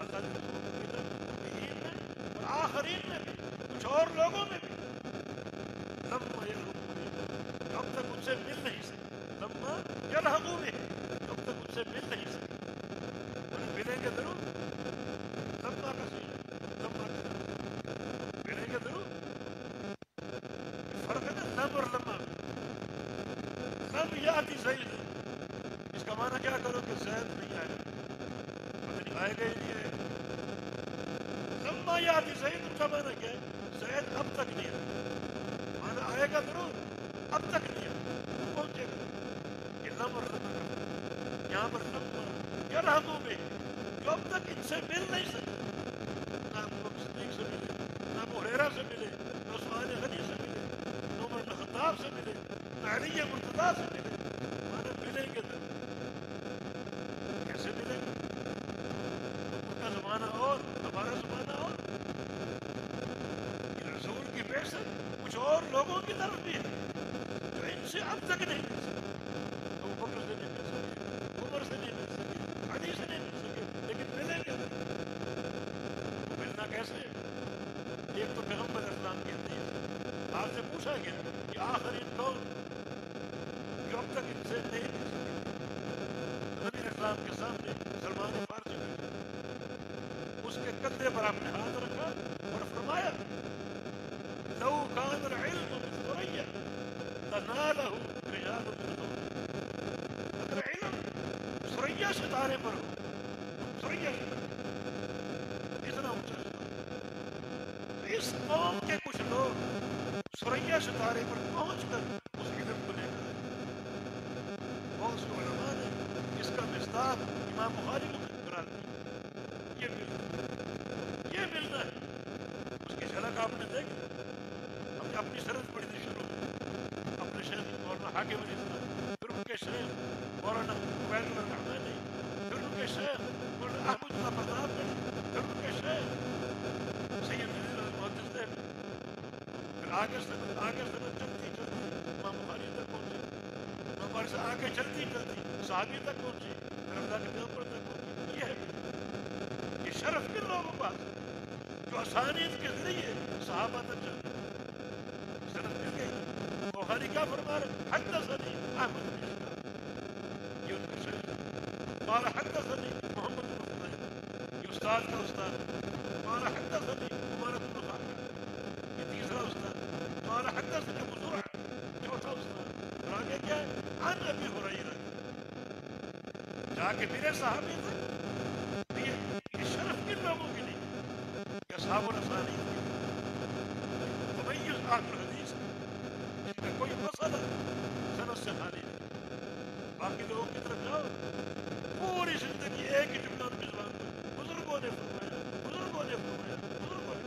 اللہ نے رسول کو بھیجا امیین میں اور آخرین میں بھی، کچھ اور لوگوں میں بھی. لما یرحموا بہ، جب تک ان سے مل نہیں سکے. لما یرحموا بہ، جب تک ان سے مل نہیں سکے. ملیں گے ضرور. لما کا سیدھا لما ملیں گے ضرور. فرق ہے نا لم اور لما. لم یاتی زید، اس کا معنی کیا کرو کہ زید نہیں آئے گا، پتہ نہیں آئے گا ہی نہیں آئے گا. لما یاتی زید کا معنی کیا ہے؟ زید اب تک نہیں آئے. معنی آئے گا ضرور، اب تک نہیں آئے، پہنچے گا. یہ لم اور لما کا. یہاں پر لما یرحموا بہ، جب تک ان سے مل نہیں سکے. نہ ابو بکر صدیق سے ملے، نہ ابو ہریرہ سے ملے، نہ عثمان غنی سے ملے، نہ عمر بن خطاب سے ملے، نہ علی مرتضیٰ سے ملے. مانا ملیں گے تو کیسے ملیں گے؟ ان کا زمانہ اور ہمارا زمانہ اور. رسول کی بعثت کچھ اور لوگوں کی طرف بھی ہے جو ان سے اب تک نہیں مل سکے. ابو بکر سے نہیں مل سکے، عمر سے نہیں مل سکے، علی سے نہیں مل سکے، لیکن ملیں گے. ملنا کیسے؟ ایک تو پیغمبر اسلام کی حدیث، آپ سے پوچھا گیا کہ آخرین کون جو اب تک ان سے نہیں مل سکے. نبی اسلام کے سامنے سلمان فارسی بیٹھا، اس کے کندھے پر آپ نے ہاتھ رکھا اور فرمایا لو کان العلم بثریا لنالہ رجال من قوم. اگر علم ثریا ستارے پر ہو، ثریا اتنا اونچا ستارہ، اس قوم کے کچھ لوگ ثریا ستارے پر پہنچ کر اس علم کو لے کر آئے. بہت سے علماء نے اس کا مصداق امام بخاری کو قرار دیا. یہ ملنا ہے. اس کی جھلک آپ نے دیکھی. ہم نے اپنی سرحد پڑھی تھی شروع میں، اپنے شیخ مولانا حاکم علی السلام، پھر ان کے شیخ مولانا عبید اللہ الرحمانی، پھر ان کے شیخ مولانا احمد اللہ بغداد، پھر ان کے شیخ سید نذیر المحدث دہلوی. پھر آگے سند چلتی امام بخاری تک پہنچی. امام بخاری سے آگے چلتی صحابی تک پہنچی، پھر اللہ کے پیغمبر تک پہنچی. یہ ہے یہ شرف کن لوگوں کے پاس جو اسانید کے ذریعے صحابہ تک چلتے. سند مل گئی. بخاری کیا فرما رہے؟ حدثنی احمد بن اشتاق، یہ ان کا شیخ. قال حدثنی محمد بن فضیل، یہ استاد کا استاد. قال حدثنی عمر بن خطاب، یہ تیسرا استاد. قال حدثني ابو زرع، چوتھا استاد. اور آگے کیا ہے؟ عن ابی ہریرہ، جا کے میرے صحابی تھے. یہ شرف کن لوگوں کے لیے کہ اصحاب الاسانید کے تمیز اہل الحدیث جن کا کوئی مسئلہ سند سے خالی نہیں. باقی لوگوں کی طرف جاؤ، پوری زندگی ایک ہی جملہ میں زبان پر بزرگوں نے فرمایا، بزرگوں نے فرمایا، بزرگوں نے.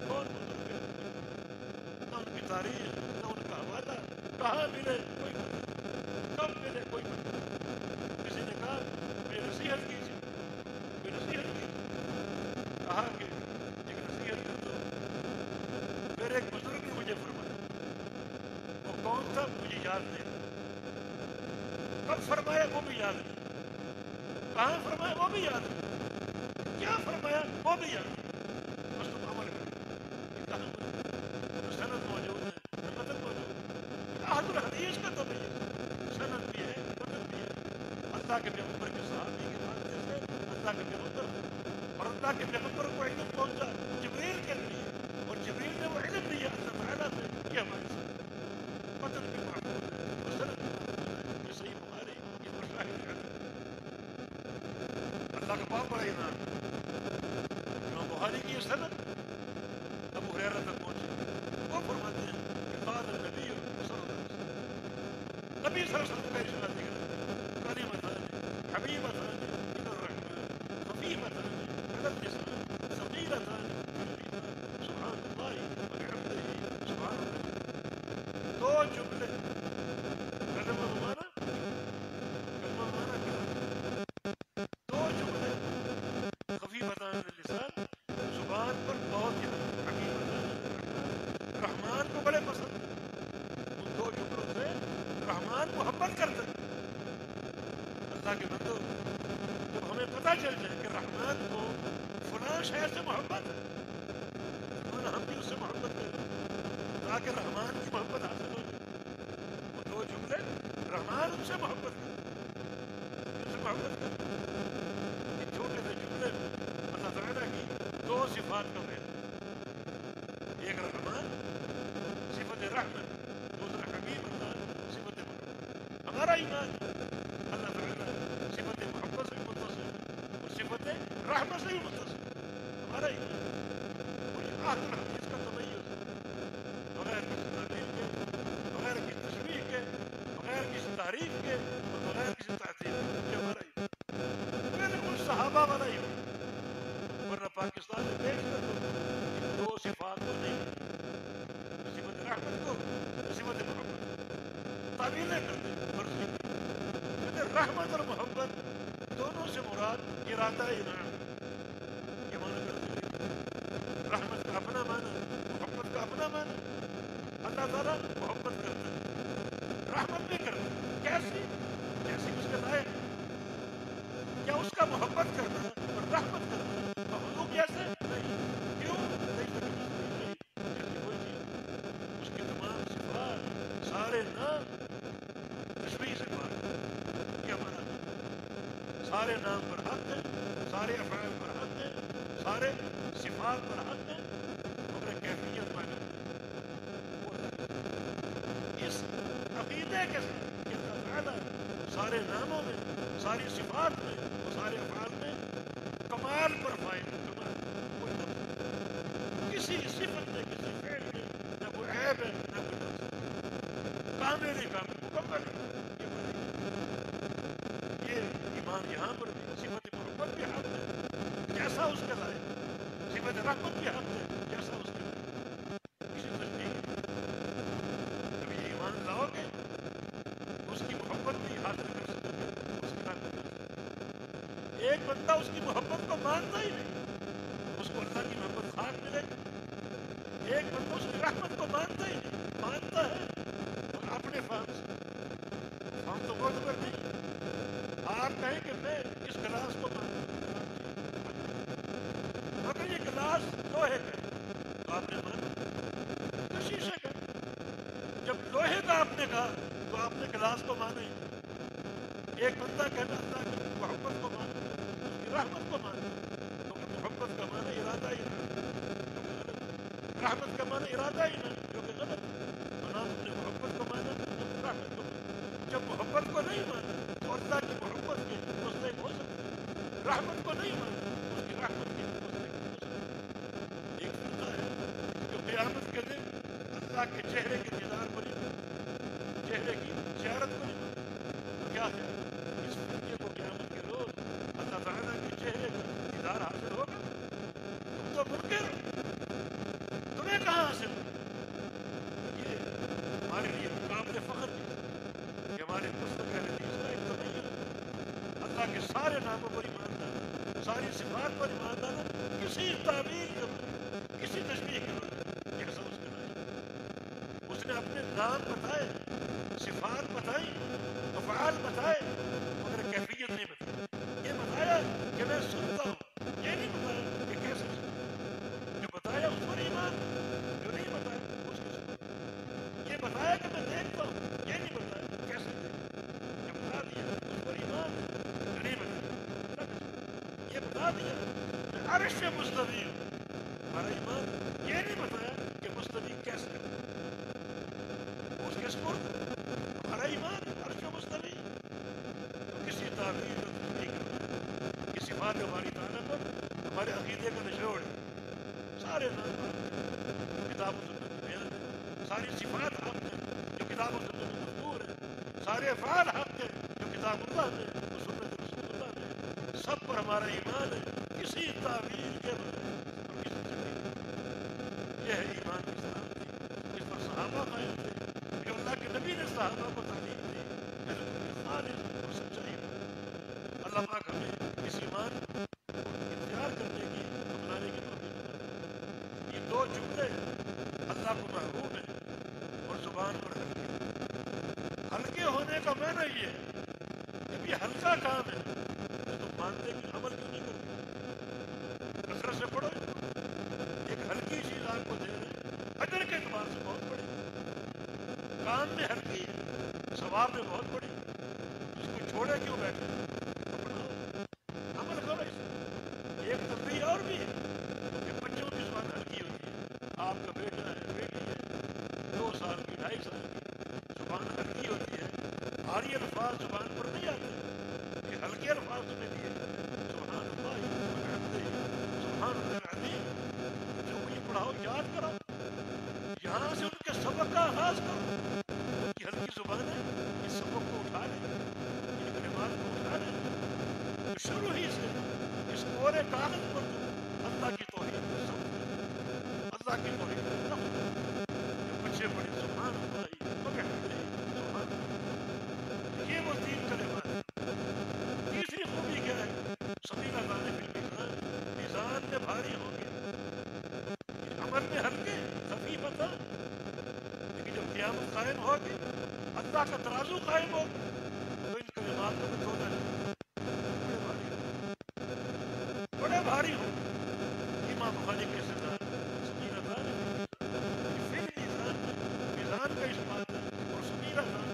کون بزرگ ہے؟ نہ ان کی تاریخ، نہ ان کا حوالہ، کہاں ملے کوئی پتہ نہیں، کب ملے کوئی پتہ نہیں. کسی نے کہا میں نصیحت کیجیے، کوئی نصیحت کی، کہا کہ ایک نصیحت کر دو. پھر ایک بزرگ نے مجھے فرمایا، وہ کون تھا مجھے یاد نہیں، کب فرمایا وہ بھی یاد نہیں، کہاں فرمایا وہ بھی یاد نہیں، کیا فرمایا وہ بھی یاد نہیں. بس تم عمل کرو. کہاں پر سند موجود ہے، متن موجود ہے. اہل الحدیث کا تمیز سند بھی ہے، متن بھی ہے. اللہ کے پیغمبر کے صحابی کے واسطے سے اللہ کے پیغمبر، اور اللہ کے پیغمبر کو علم پہنچا جبریل کے ذریعے، اور جبریل نے وہ علم دیا اللہ تعالیٰ سے. یہ ہمارے ساتھ متن بھی محفوظ ہے اور سند بھی محفوظ ہے. یہ صحیح بخاری، یہ مشاہد ہے. اللہ کا بہت بڑا انعام ہے. امام بخاری کی یہ سند ابو ہریرہ تک پہنچی. وہ فرماتے ہیں کہ قال النبی صلی اللہ علیہ وسلم، نبی صلی اللہ علیہ وسلم کا ارشاد ہے جملے کلمہ بمانا دو جملے خفیفتان للسان زبان پر بہت ہی حقیقتان رحمان کو بڑے پسند ہیں. ان دو جملوں سے رحمان محبت کرتے ہیں. اللہ کے بندو جب ہمیں پتہ چل جائے کہ رحمان کو فلاں شے سے محبت ہے ہم بھی اس سے محبت کریں تاکہ رحمان کی محبت حاصل ہو جائے. وہ دو جملے رحمان ان سے محبت کریں ان چھوٹے سے جملے اللہ تعالیٰ کی دو صفات کا بیان. ایک رحمان صفت رحمت دوسرا حکیم اللہ صفت محبت. ہمارا ایمان اللہ تعالیٰ صفت محبت سے متصل اور صفت رحمت سے بھی متصل. ہمارا ایمان اور یہ آخر حدیث کا تمیز بغیر کسی تعبیر کے بغیر کسی تشبیہ کے بغیر کسی تعریف کے اور بغیر کسی تعطیل کے ہمارا ایمان بالکل صحابہ والا ایمان. ورنہ پاکستان میں دیکھ کر تو ان دو صفات کو نہیں صفت رحمت کو صفت محبت تعبیریں کرتے فرضی کہتے رحمت اور محبت دونوں سے مراد ارادہ انعام یہ معنی کرتے ہیں. رحمت کا اپنا معنی محبت کا اپنا معنی. اللہ تعالیٰ محبت کرتا ہے رحمت بھی کرتا ہے. کیسی جیسی اس کے لائق. کیا اس کا محبت کرنا اور رحمت کرنا مخلوق جیسے نہیں. کیوں نہیں سکتی جیسی کوئی چیز اس کی تمام صفات سارے نام تشبیہ سے بات کیا مانا سارے نام پر حق ہے سارے افعال پر حق ہے سارے صفات پر حق ہے مگر کیفیت مانا اس عقیدے کے ساتھ کہ اللہ تعالیٰ سارے ناموں میں ساری صفات میں اور سارے افعال میں کمال پر فائد کمال کوئی نقص کسی صفت میں کسی فعل میں نہ کوئی عیب ہے نہ کوئی نقص. کامل نہیں کامل مکمل ہے. یہ ایمان یہاں پر بھی صفت محبت بھی حق ہے جیسا اس کے لائق. صفت رحمت بھی حق ہے جیسا اس کے لائق. کسی تشبیہ جب یہ ایمان لاؤ گے اس کی محبت بھی حاصل کر سکتے ہیں اس کی رحمت کر سکتے. ایک بندہ اس کی محبت کو مانتا ہی نہیں اس کو اللہ کی محبت خاص ملے گی. ایک بندہ اس کی رحمت کو مانتا ہی نہیں مانتا ہے اور اپنے فہم سے فہم تو بہت بڑھ نہیں. آپ کہیں کہ میں اس گلاس کو مانتا ہوں مگر یہ گلاس لوہے کا ہے تو آپ نے مانا تو شیشے کا. جب لوہے کا آپ نے کہا تو آپ نے گلاس کو مانا ہی. ایک بندہ کہنا اللہ کی محبت کو مانا اس کی رحمت کو مانا تو محبت کا معنی ارادہ ہی نہیں رحمت کا معنی ارادہ ہی نہیں جو کہ غلط ہے. بنا تم نے محبت کو مانا رحمت کو مانا. جب محبت کو نہیں مانا تو اللہ کی محبت کے مستحق ہو سکتے رحمت کو نہیں مانا اس کی رحمت کے مستحق ہو سکتے. ایک فرقہ ہے جو قیامت کے دن اللہ کے چہرے کے دیدار کو نہیں مانا چہرے کی زیارت کو نہیں مانا. کیا ہے اس فرقے کو قیامت کے روز اللہ تعالیٰ کے چہرے کا دیدار حاصل ہوگا. تم تو منکر تمہیں کہاں حاصل ہوگا. یہ ہمارے لیے قابل فخر بھی کہ ہمارے مستقل حدیث کا ایک تمیز اللہ کے سارے ناموں پر ایمان لانا ساری صفات پر ایمان لانا کسی تعبیر کے کسی تشبیہ کے بغیر جیسا اس کے لائق. اس نے اپنے نام بتائے صفات بتائی افعال بتائے مگر کیفیت نہیں بتائی. یہ بتایا کہ میں سنتا ہوں یہ نہیں بتایا کہ کیسے سنتا. جو بتایا اس پر ایمان جو نہیں بتایا اس کے سنتا. یہ بتایا کہ میں دیکھتا ہوں یہ نہیں بتایا کیسے دیکھتا. جو بتا دیا اس پر ایمان جو نہیں بتایا یہ بتا دیا کہ عرش پہ مستوی ہوں ہمارا ایمان یہ نہیں بتایا کہ مستوی کیسے ہے اس کے سپرد ہمارا ایمان عرش پہ مستوی. تو کسی تعبیر اور تشبیہ کرنا کسی بات ہماری تعالیٰ پر ہمارے عقیدے کا نچوڑ ہے. سارے نام کتاب و سنت میں بیان ہے ساری صفات حق ہیں جو کتاب و سنت میں مذکور ہے سارے افعال حق ہیں جو کتاب اللہ میں اور سنت رسول اللہ میں سب پر ہمارا ایمان ہے کسی تعبیر کے بغیر اور کسی تشبیہ. یہ ہے ایمان کی سلامتی. اس پر صحابہ قائم تھے جو اللہ کے صحابہ کو تعلیم دی بالکل خالص اور سچائی میں. اللہ پاک ہمیں اس ایمان کو اختیار کرنے کی اپنانے کی توفیق عطا. یہ دو جملے اللہ کو محبوب ہیں اور زبان پر ہلکے. ہلکے ہونے کا معنی یہ ہے جب یہ ہلکا کام ہے تو تم مانتے کہ عمل کیوں نہیں کرتے؟ کثرت سے پڑھو. ایک ہلکی چیز آپ کو دے رہے ہیں اجر کے اعتبار سے بہت بڑی. کام میں ہلکی ہے ثواب میں بہت بڑی. اس کو چھوڑے کیوں بیٹھے؟ اپناؤ عمل کرو. اس ایک تنبیہ اور بھی ہے کہ بچوں کی زبان ہلکی ہوتی ہے. آپ کا بیٹا ہے بیٹی ہے 2 سال کی 2.5 سال کی زبان ہلکی ہوتی ہے. بھاری الفاظ زبان پر نہیں آتے کہ ہلکے الفاظ تمہیں دیے. سبحان اللہ وبحمدہ سبحان اللہ العظیم. جو بھی پڑھاؤ یاد کرو. یہاں سے ان کے سبق کا آغاز کرو. کی ہلکی زبان ہے اس سبق کو اٹھا لیں ان کلمات کو اٹھا لیں. تو شروع ہی سے اس پورے کاغذ پر تم اللہ کی توحید کو سمجھو. اللہ کی توحید کو سمجھو. جو بچے پڑھے سبحان اللہ وبحمدہ سبحان اللہ. یہ وہ 3 کلمات ہیں. تیسری خوبی کیا ہے؟ ثقیلتان فی المیزان. میزان میں بھاری ہوں گے عمل میں ہلکے خفیفتان. لیکن جب قیامت قائم ہوگی اللہ کا ترازو قائم ہوگا تو ان کلمات کو تولا جائے بڑے بھاری ہوں. امام بخاری کے استدلال ثقیلتان یہ فی المیزان میزان کا اس بات ہے. اور ثقیلتان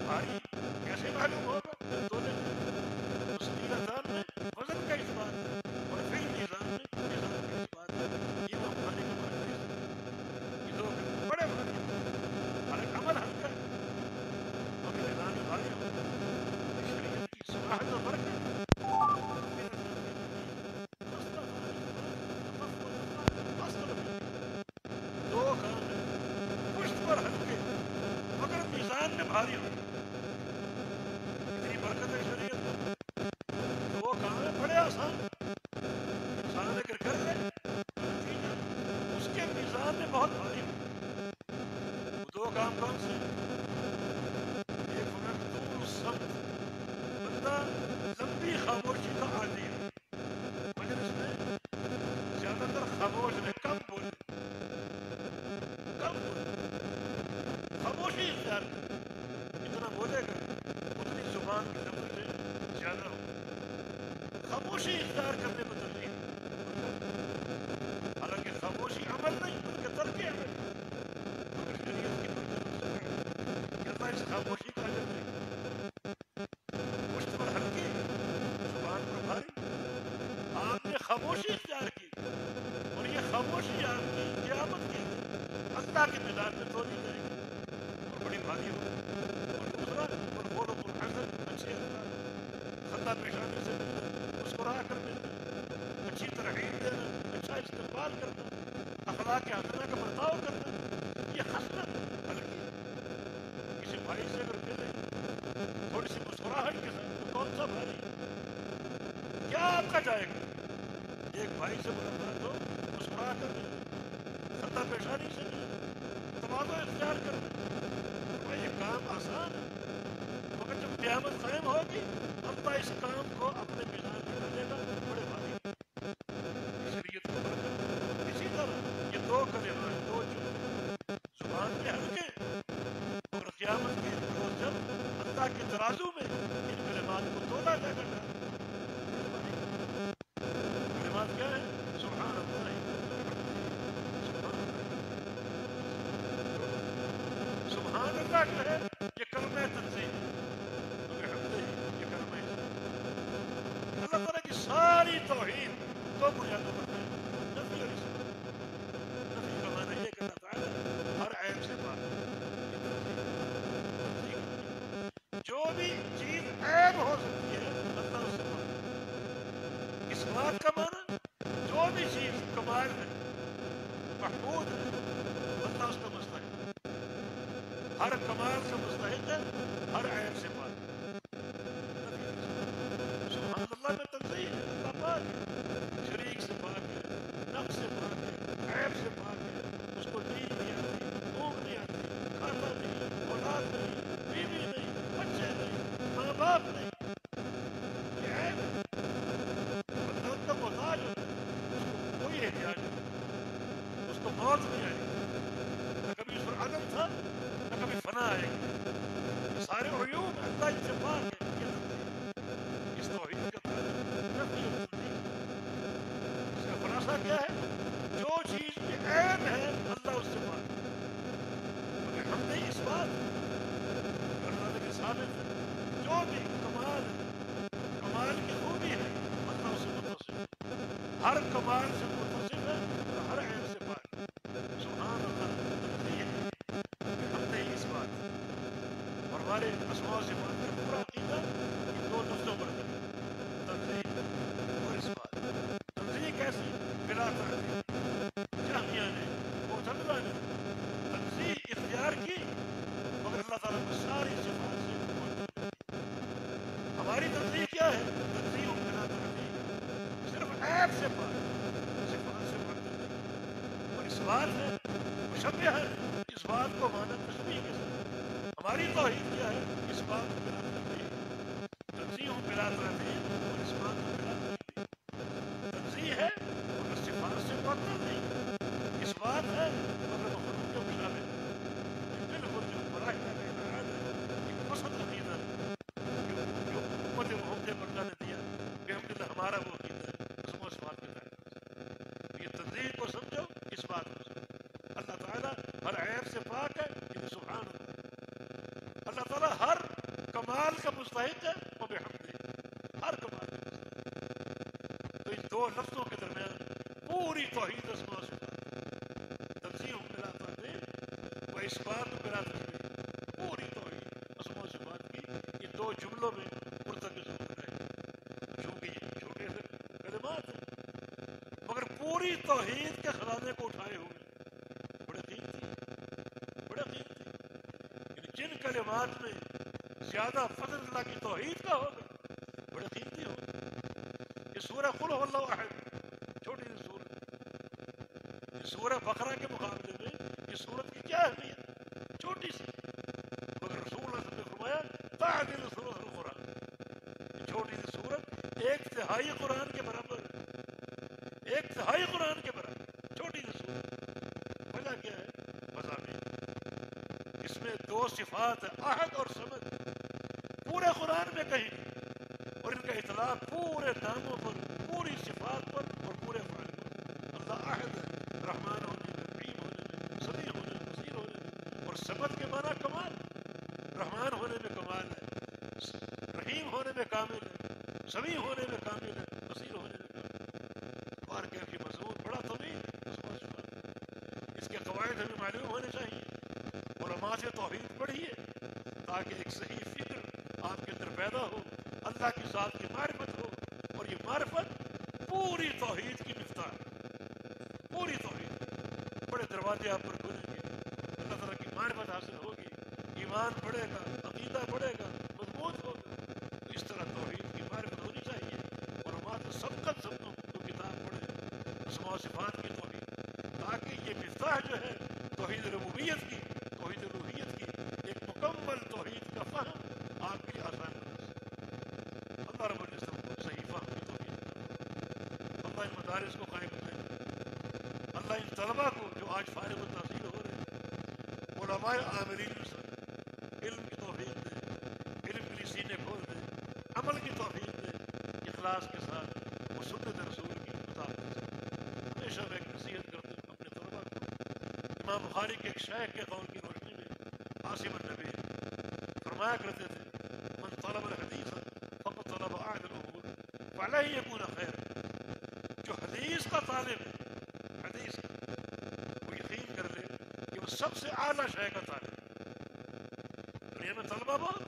بھاری کیسے معلوم ہوگا؟ تولے جائے. ثقیلتان میں وزن کا اس بات ہے اور فی المیزان میں میزان کا اس بات ہے. امام بخاری کا بات ہے. یہ دو بڑے بھاری ہیں. عمل ہلکا ہے مگر میدان میں بھاری ہوگا. شریعت کی صلاحت اور برکت دو کام ہیں پشت پر ہلکے مگر میزان میں بھاری ہوگا. اتنی برکت ہے شریعت میں. دو کام ہیں بڑے آسان. انسان اگر کر لے تو نتیجہ اس کے میزان میں بہت بھاری ہوگا. وہ دو کام کون سے؟ ایک طول الصمت. بندہ لمبی خاموشی کا عادی ہے. مجلس میں زیادہ تر خاموش رہے. کم بولے خاموشی اختیار کرے. جتنا بولے گا اتنی زبان کی نفرتیں زیادہ ہوں. خاموشی اختیار کرنے کو ترجیح. حالانکہ خاموشی عمل نہیں بلکہ ترک عمل. مگر شریعت کی برکت کہ اللہ اس خاموشی کا اجر نہیں. پشت پر ہلکی زبان پر بھاری. آپ نے خاموشی اختیار کی اور یہ خاموشی آپ کی قیامت کے اللہ کے میدان میں تولی جائے گی اور بڑی بھاری ہوگی. اور دوسرا والخلق الحسن اچھے اخلاق خطا پیشانی سے ملنا مسکرا کر ملنا اچھی ترغیب دینا اچھا استقبال کرنا اخلاق حسنہ کا برتاؤ کرنا. یہ خصلت ہلکی ہے. کسی بھائی سے اگر ملے تھوڑی سی مسکراہٹ کے ساتھ تو کون سا بھاری کیا آپ کا جائے گا؟ ایک بھائی سے ملاقات ہو مسکرا کر ملنا خطا پیشانی سے ملنا تواضع اختیار کرنا. یہ کام آسان ہے مگر جب قیامت قائم ہوگی اللہ اس کام کو اپنے میزان میں ڈالے گا بڑے بھاری. شریعت کو برکت. اسی طرح یہ 2 کلمات 2 جملے زبان میں ہلکے اور قیامت کے روز جب اللہ کے ترازو میں ان کلمات کو تولا جائے گا. کلمات کیا ہے؟ سبحان اللہ سبحان اللہ جو ہے یہ کلمہ تنزیہ. یہ کلمہ اللہ تعالیٰ کی ساری توحید 2 بنیادوں پر ہے. نفی اور اثبات. نفی کا معنی یہ کہ اللہ تعالیٰ ہر عیب سے پاک ہے. جو بھی چیز عیب ہو سکتی ہے اللہ اس سے پاک ہے. اثبات کا معنی جو بھی چیز کمال ہے محمود ہے اللہ اس کا مستحق ہے. ہر کمال سے مستحق ہے ہر عیب سے پاک ہے. سبحان اللہ میں تنزیہ ہے. اللہ پاک ہے شریک سے پاک ہے نقص سے پاک ہے عیب سے پاک ہے. اس کو نیند نہیں آتی بھوک نہیں آتی کھاتا نہیں ہمارے عیوب اللہ ان سے پاک ہے. یہ تنظیم اس توحید کا تعلق نفی اور تنظیم. اس کا خلاصہ کیا ہے؟ جو چیز میں عیب ہے اللہ اس سے پاک ہے. مگر ہم نے اس بات اللہ کے ثابت ہے جو بھی کمال ہے کمال کی خوبی ہے اللہ اس سے متصف ہے. ہر کمال سے متصف ہے اور ہر عیب سے پاک ہے. سبحان اللہ تنزیہ ہے ہم نے اس بات اور ہمارے اسماء و صفات کا پورا عقیدہ ان دو نقطوں پر ہے تنزیہ اور اس بات. تنزیہ کیسی؟ بلا تعلیم. جہمیہ نے معتزلہ نے تنزیہ اختیار کی مگر اللہ تعالیٰ کو ساری صفات سے معتزلہ کی. ہماری تنزیہ کیا ہے؟ تنزیہ بلا تعلیم. صرف عیب سے پاک صفات سے معتزلہ. اور اس بات ہے مشبہ ہے اس بات کو مانا تشبیہ کے ساتھ. ہماری توحید کیا ہے؟ اس بات کو بلا تعلیم. تنزیہ بلا تعلیم اور اس بات کو بلا تشبیہ. تنزیہ ہے مگر صفات سے معطل نہیں. اس بات ہے مگر مخلوق کے مشابہ. بالکل جو مراحل کا ارادہ ہے ایک وسط عقیدہ جو امت محمد پر اللہ نے دیا بحمد اللہ ہمارا وہ عقیدہ ہے اسماء و صفات کے تحت. یہ تنزیہ کو سمجھو اس بات کو سمجھو. اللہ تعالیٰ ہر عیب سے پاک ہے یعنی سبحان اللہ. اللہ تعالیٰ ہر کمال کا مستحق ہے وہ بحمد ہر کمال کا مستحق. تو ان دو لفظوں کے درمیان پوری توحید اسماء و صفات تنزیہ بلا تعلیم و اثبات بلا تشبیہ. پوری توحید اسماء و صفات کی ان دو جملوں میں مرتکز ہو کر رہے. چونکہ یہ چھوٹے سے کلمات ہیں مگر پوری توحید کے خزانے کو اٹھائے ہوئے بڑے قیمتی بڑے قیمتی. جن کلمات میں زیادہ فضل اللہ کی توحید کا ہوگا بڑے قیمتی ہوگا. یہ سورہ قل هو اللہ احد چھوٹی سی سورہ. سورہ بقرہ کے مقابلے میں یہ سورت کی کیا اہمیت چھوٹی سی مگر رسول اللہ صلی اللہ علیہ وسلم نے فرمایا تعدل ثلث القرآن. یہ چھوٹی سی سورت ایک تہائی قرآن کے برابر ہے. ایک تہائی قرآن کے برابر چھوٹی سی سورت. وجہ کیا ہے؟ مضامین اس میں دو صفات ہے احد اور صمد پورے قرآن میں کہیں نہیں اور ان کا اطلاق پورے ناموں پر پوری صفات پر اور پورے افعال پر. اللہ احد ہے رحمان ہونے میں رحیم ہونے میں سمیع ہونے میں بصیر ہونے میں. اور صمد کے معنی کمال. رحمان ہونے میں کمال ہے رحیم ہونے میں کامل ہے سمیع ہونے میں کامل ہے بصیر ہونے میں کامل. اور کیا کہ مضمون بڑا طویل ہے. اس کے قواعد ہمیں معلوم ہونے چاہیے. علماء سے توحید پڑھیے تاکہ ایک صحیح فکر آپ کے اندر پیدا ہو. اللہ کی ذات کی معرفت ہو اور یہ معرفت پوری توحید کی مفتاح پوری توحید. بڑے دروازے آپ پر کھلیں گے. اللہ تعالیٰ کی معرفت حاصل ہوگی. ایمان بڑھے گا عقیدہ بڑھے گا مضبوط ہوگا. تو اس طرح توحید کی معرفت ہونی چاہیے. علماء سے سبقت سبقوں تو کتاب پڑھے اسماء و صفات کی توحید تاکہ یہ مفتاح جو ہے توحید ربوبیت کی توحید الوہیت کی ایک مکمل توحید کا فہم آپ کے لیے آسان بنا سکے. اللہ رب العزت کو صحیح فہم کی توفیق. اللہ ان مدارس کو قائم کرے. اللہ ان طلباء کو جو آج فارغ التحصیل ہو رہے ہیں علماء عاملین سے علم کی توفیق دے. علم کے لیے سینے کھول دے. عمل کی توفیق دے اخلاص کے ساتھ اور سنت رسول کی مطابقت سے. ہمیشہ میں ایک نصیحت کرتا ہوں اپنے طلباء کو. امام بخاری کے ایک شیخ کے قول کی روشنی میں عاصم النبی فرمایا کرتے تھے من طلب الحدیث فقد طلب اعلی الامور فعلیہ یکون خیر. جو حدیث کا طالب ہے حدیث کا وہ یقین کر لے کہ وہ سب سے اعلیٰ شے کا طالب ہے. دنیا میں طلبہ بہت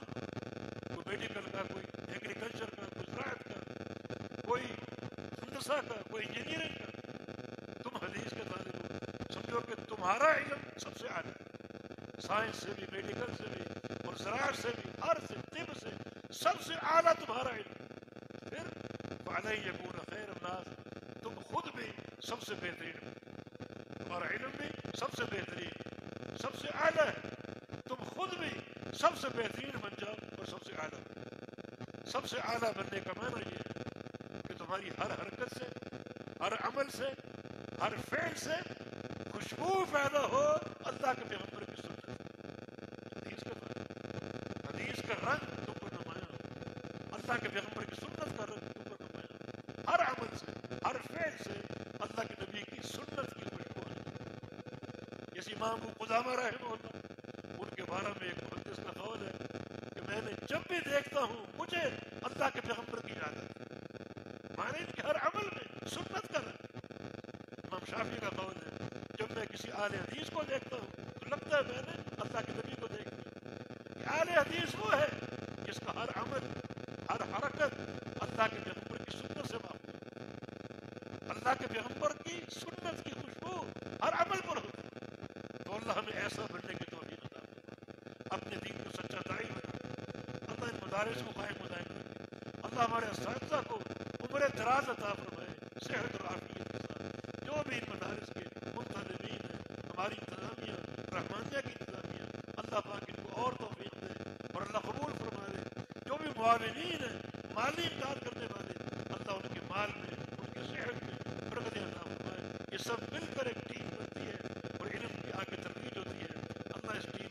کوئی میڈیکل کا کوئی ایگریکلچر کا کوئی زراعت کا کوئی ہندسہ کا کوئی انجینئرنگ کا. تم حدیث کے طالب ہو سمجھو کہ تمہارا علم سب سے اعلیٰ ہے. سائنس سے بھی میڈیکل سے بھی اور زراعت سے بھی ہر سے طب سے سب سے اعلیٰ تمہارا علم. پھر فعلیہ یکون خیر الناس تم خود بھی سب سے بہترین تمہارا علم بھی سب سے بہترین سب سے اعلیٰ ہے. تم خود بھی سب سے بہترین بن جاؤ اور سب سے اعلیٰ بن جاؤ. سب سے اعلیٰ بننے کا معنی یہ ہے کہ تمہاری ہر حرکت سے ہر عمل سے ہر فعل سے خوشبو پیدا ہو اللہ کے پیغمبر کی سنت. حدیث کا کا رنگ تم پر نمایاں ہو، اللہ کے پیغمبر کی سنت کا رنگ تم پر نمایاں ہو، ہر عمل سے ہر فعل سے اللہ کے نبی کی سنت کی خوشبو ہے۔ جیسے امام ابو قدامہ رحمہ اللہ، ان کے بارے میں ایک محدث کا قول ہے کہ میں نے جب بھی دیکھتا ہوں مجھے اللہ کے پیغمبر کی یاد آتی ہے، مانے ان کے ہر عمل میں سنت کا رنگ۔ امام شافعی کا قول ہے جب میں کسی اہل حدیث کو دیکھتا ہوں تو لگتا ہے میں نے اللہ کے نبی کو دیکھ لیا۔ کہ اہل حدیث وہ ہے جس کا ہر عمل ہر حرکت اللہ کے پیغمبر کی سنت سے معمول ہے، اللہ کے پیغمبر کی سنت کی خوشبو ہر عمل پر ہوتی ہے۔ تو اللہ ہمیں ایسا بننے کی توفیق عطا فرمائے، اپنے دین کو سچا داعی بنائے، اللہ ان مدارس کو قائم و دائم رکھے، اللہ ہمارے اساتذہ کو عمر دراز عطا فرمائے، صحت اور عافیت کے ساتھ۔ جو بھی ان مدارس کے منتظمین ہیں، ہماری انتظامیہ رحمانیہ کی انتظامیہ، اللہ پاک ان کو اور توفیق دے اور اللہ قبول فرما دے۔ جو بھی معاونین ہیں، مالی امداد کرنے والے، اللہ ان کے مال میں، ان کے صحت میں برکت عطا فرمائے۔ یہ سب مل کر ایک ٹیم بنتی ہے اور علم کی آگے ترویج ہوتی ہے۔ اللہ اس ٹیم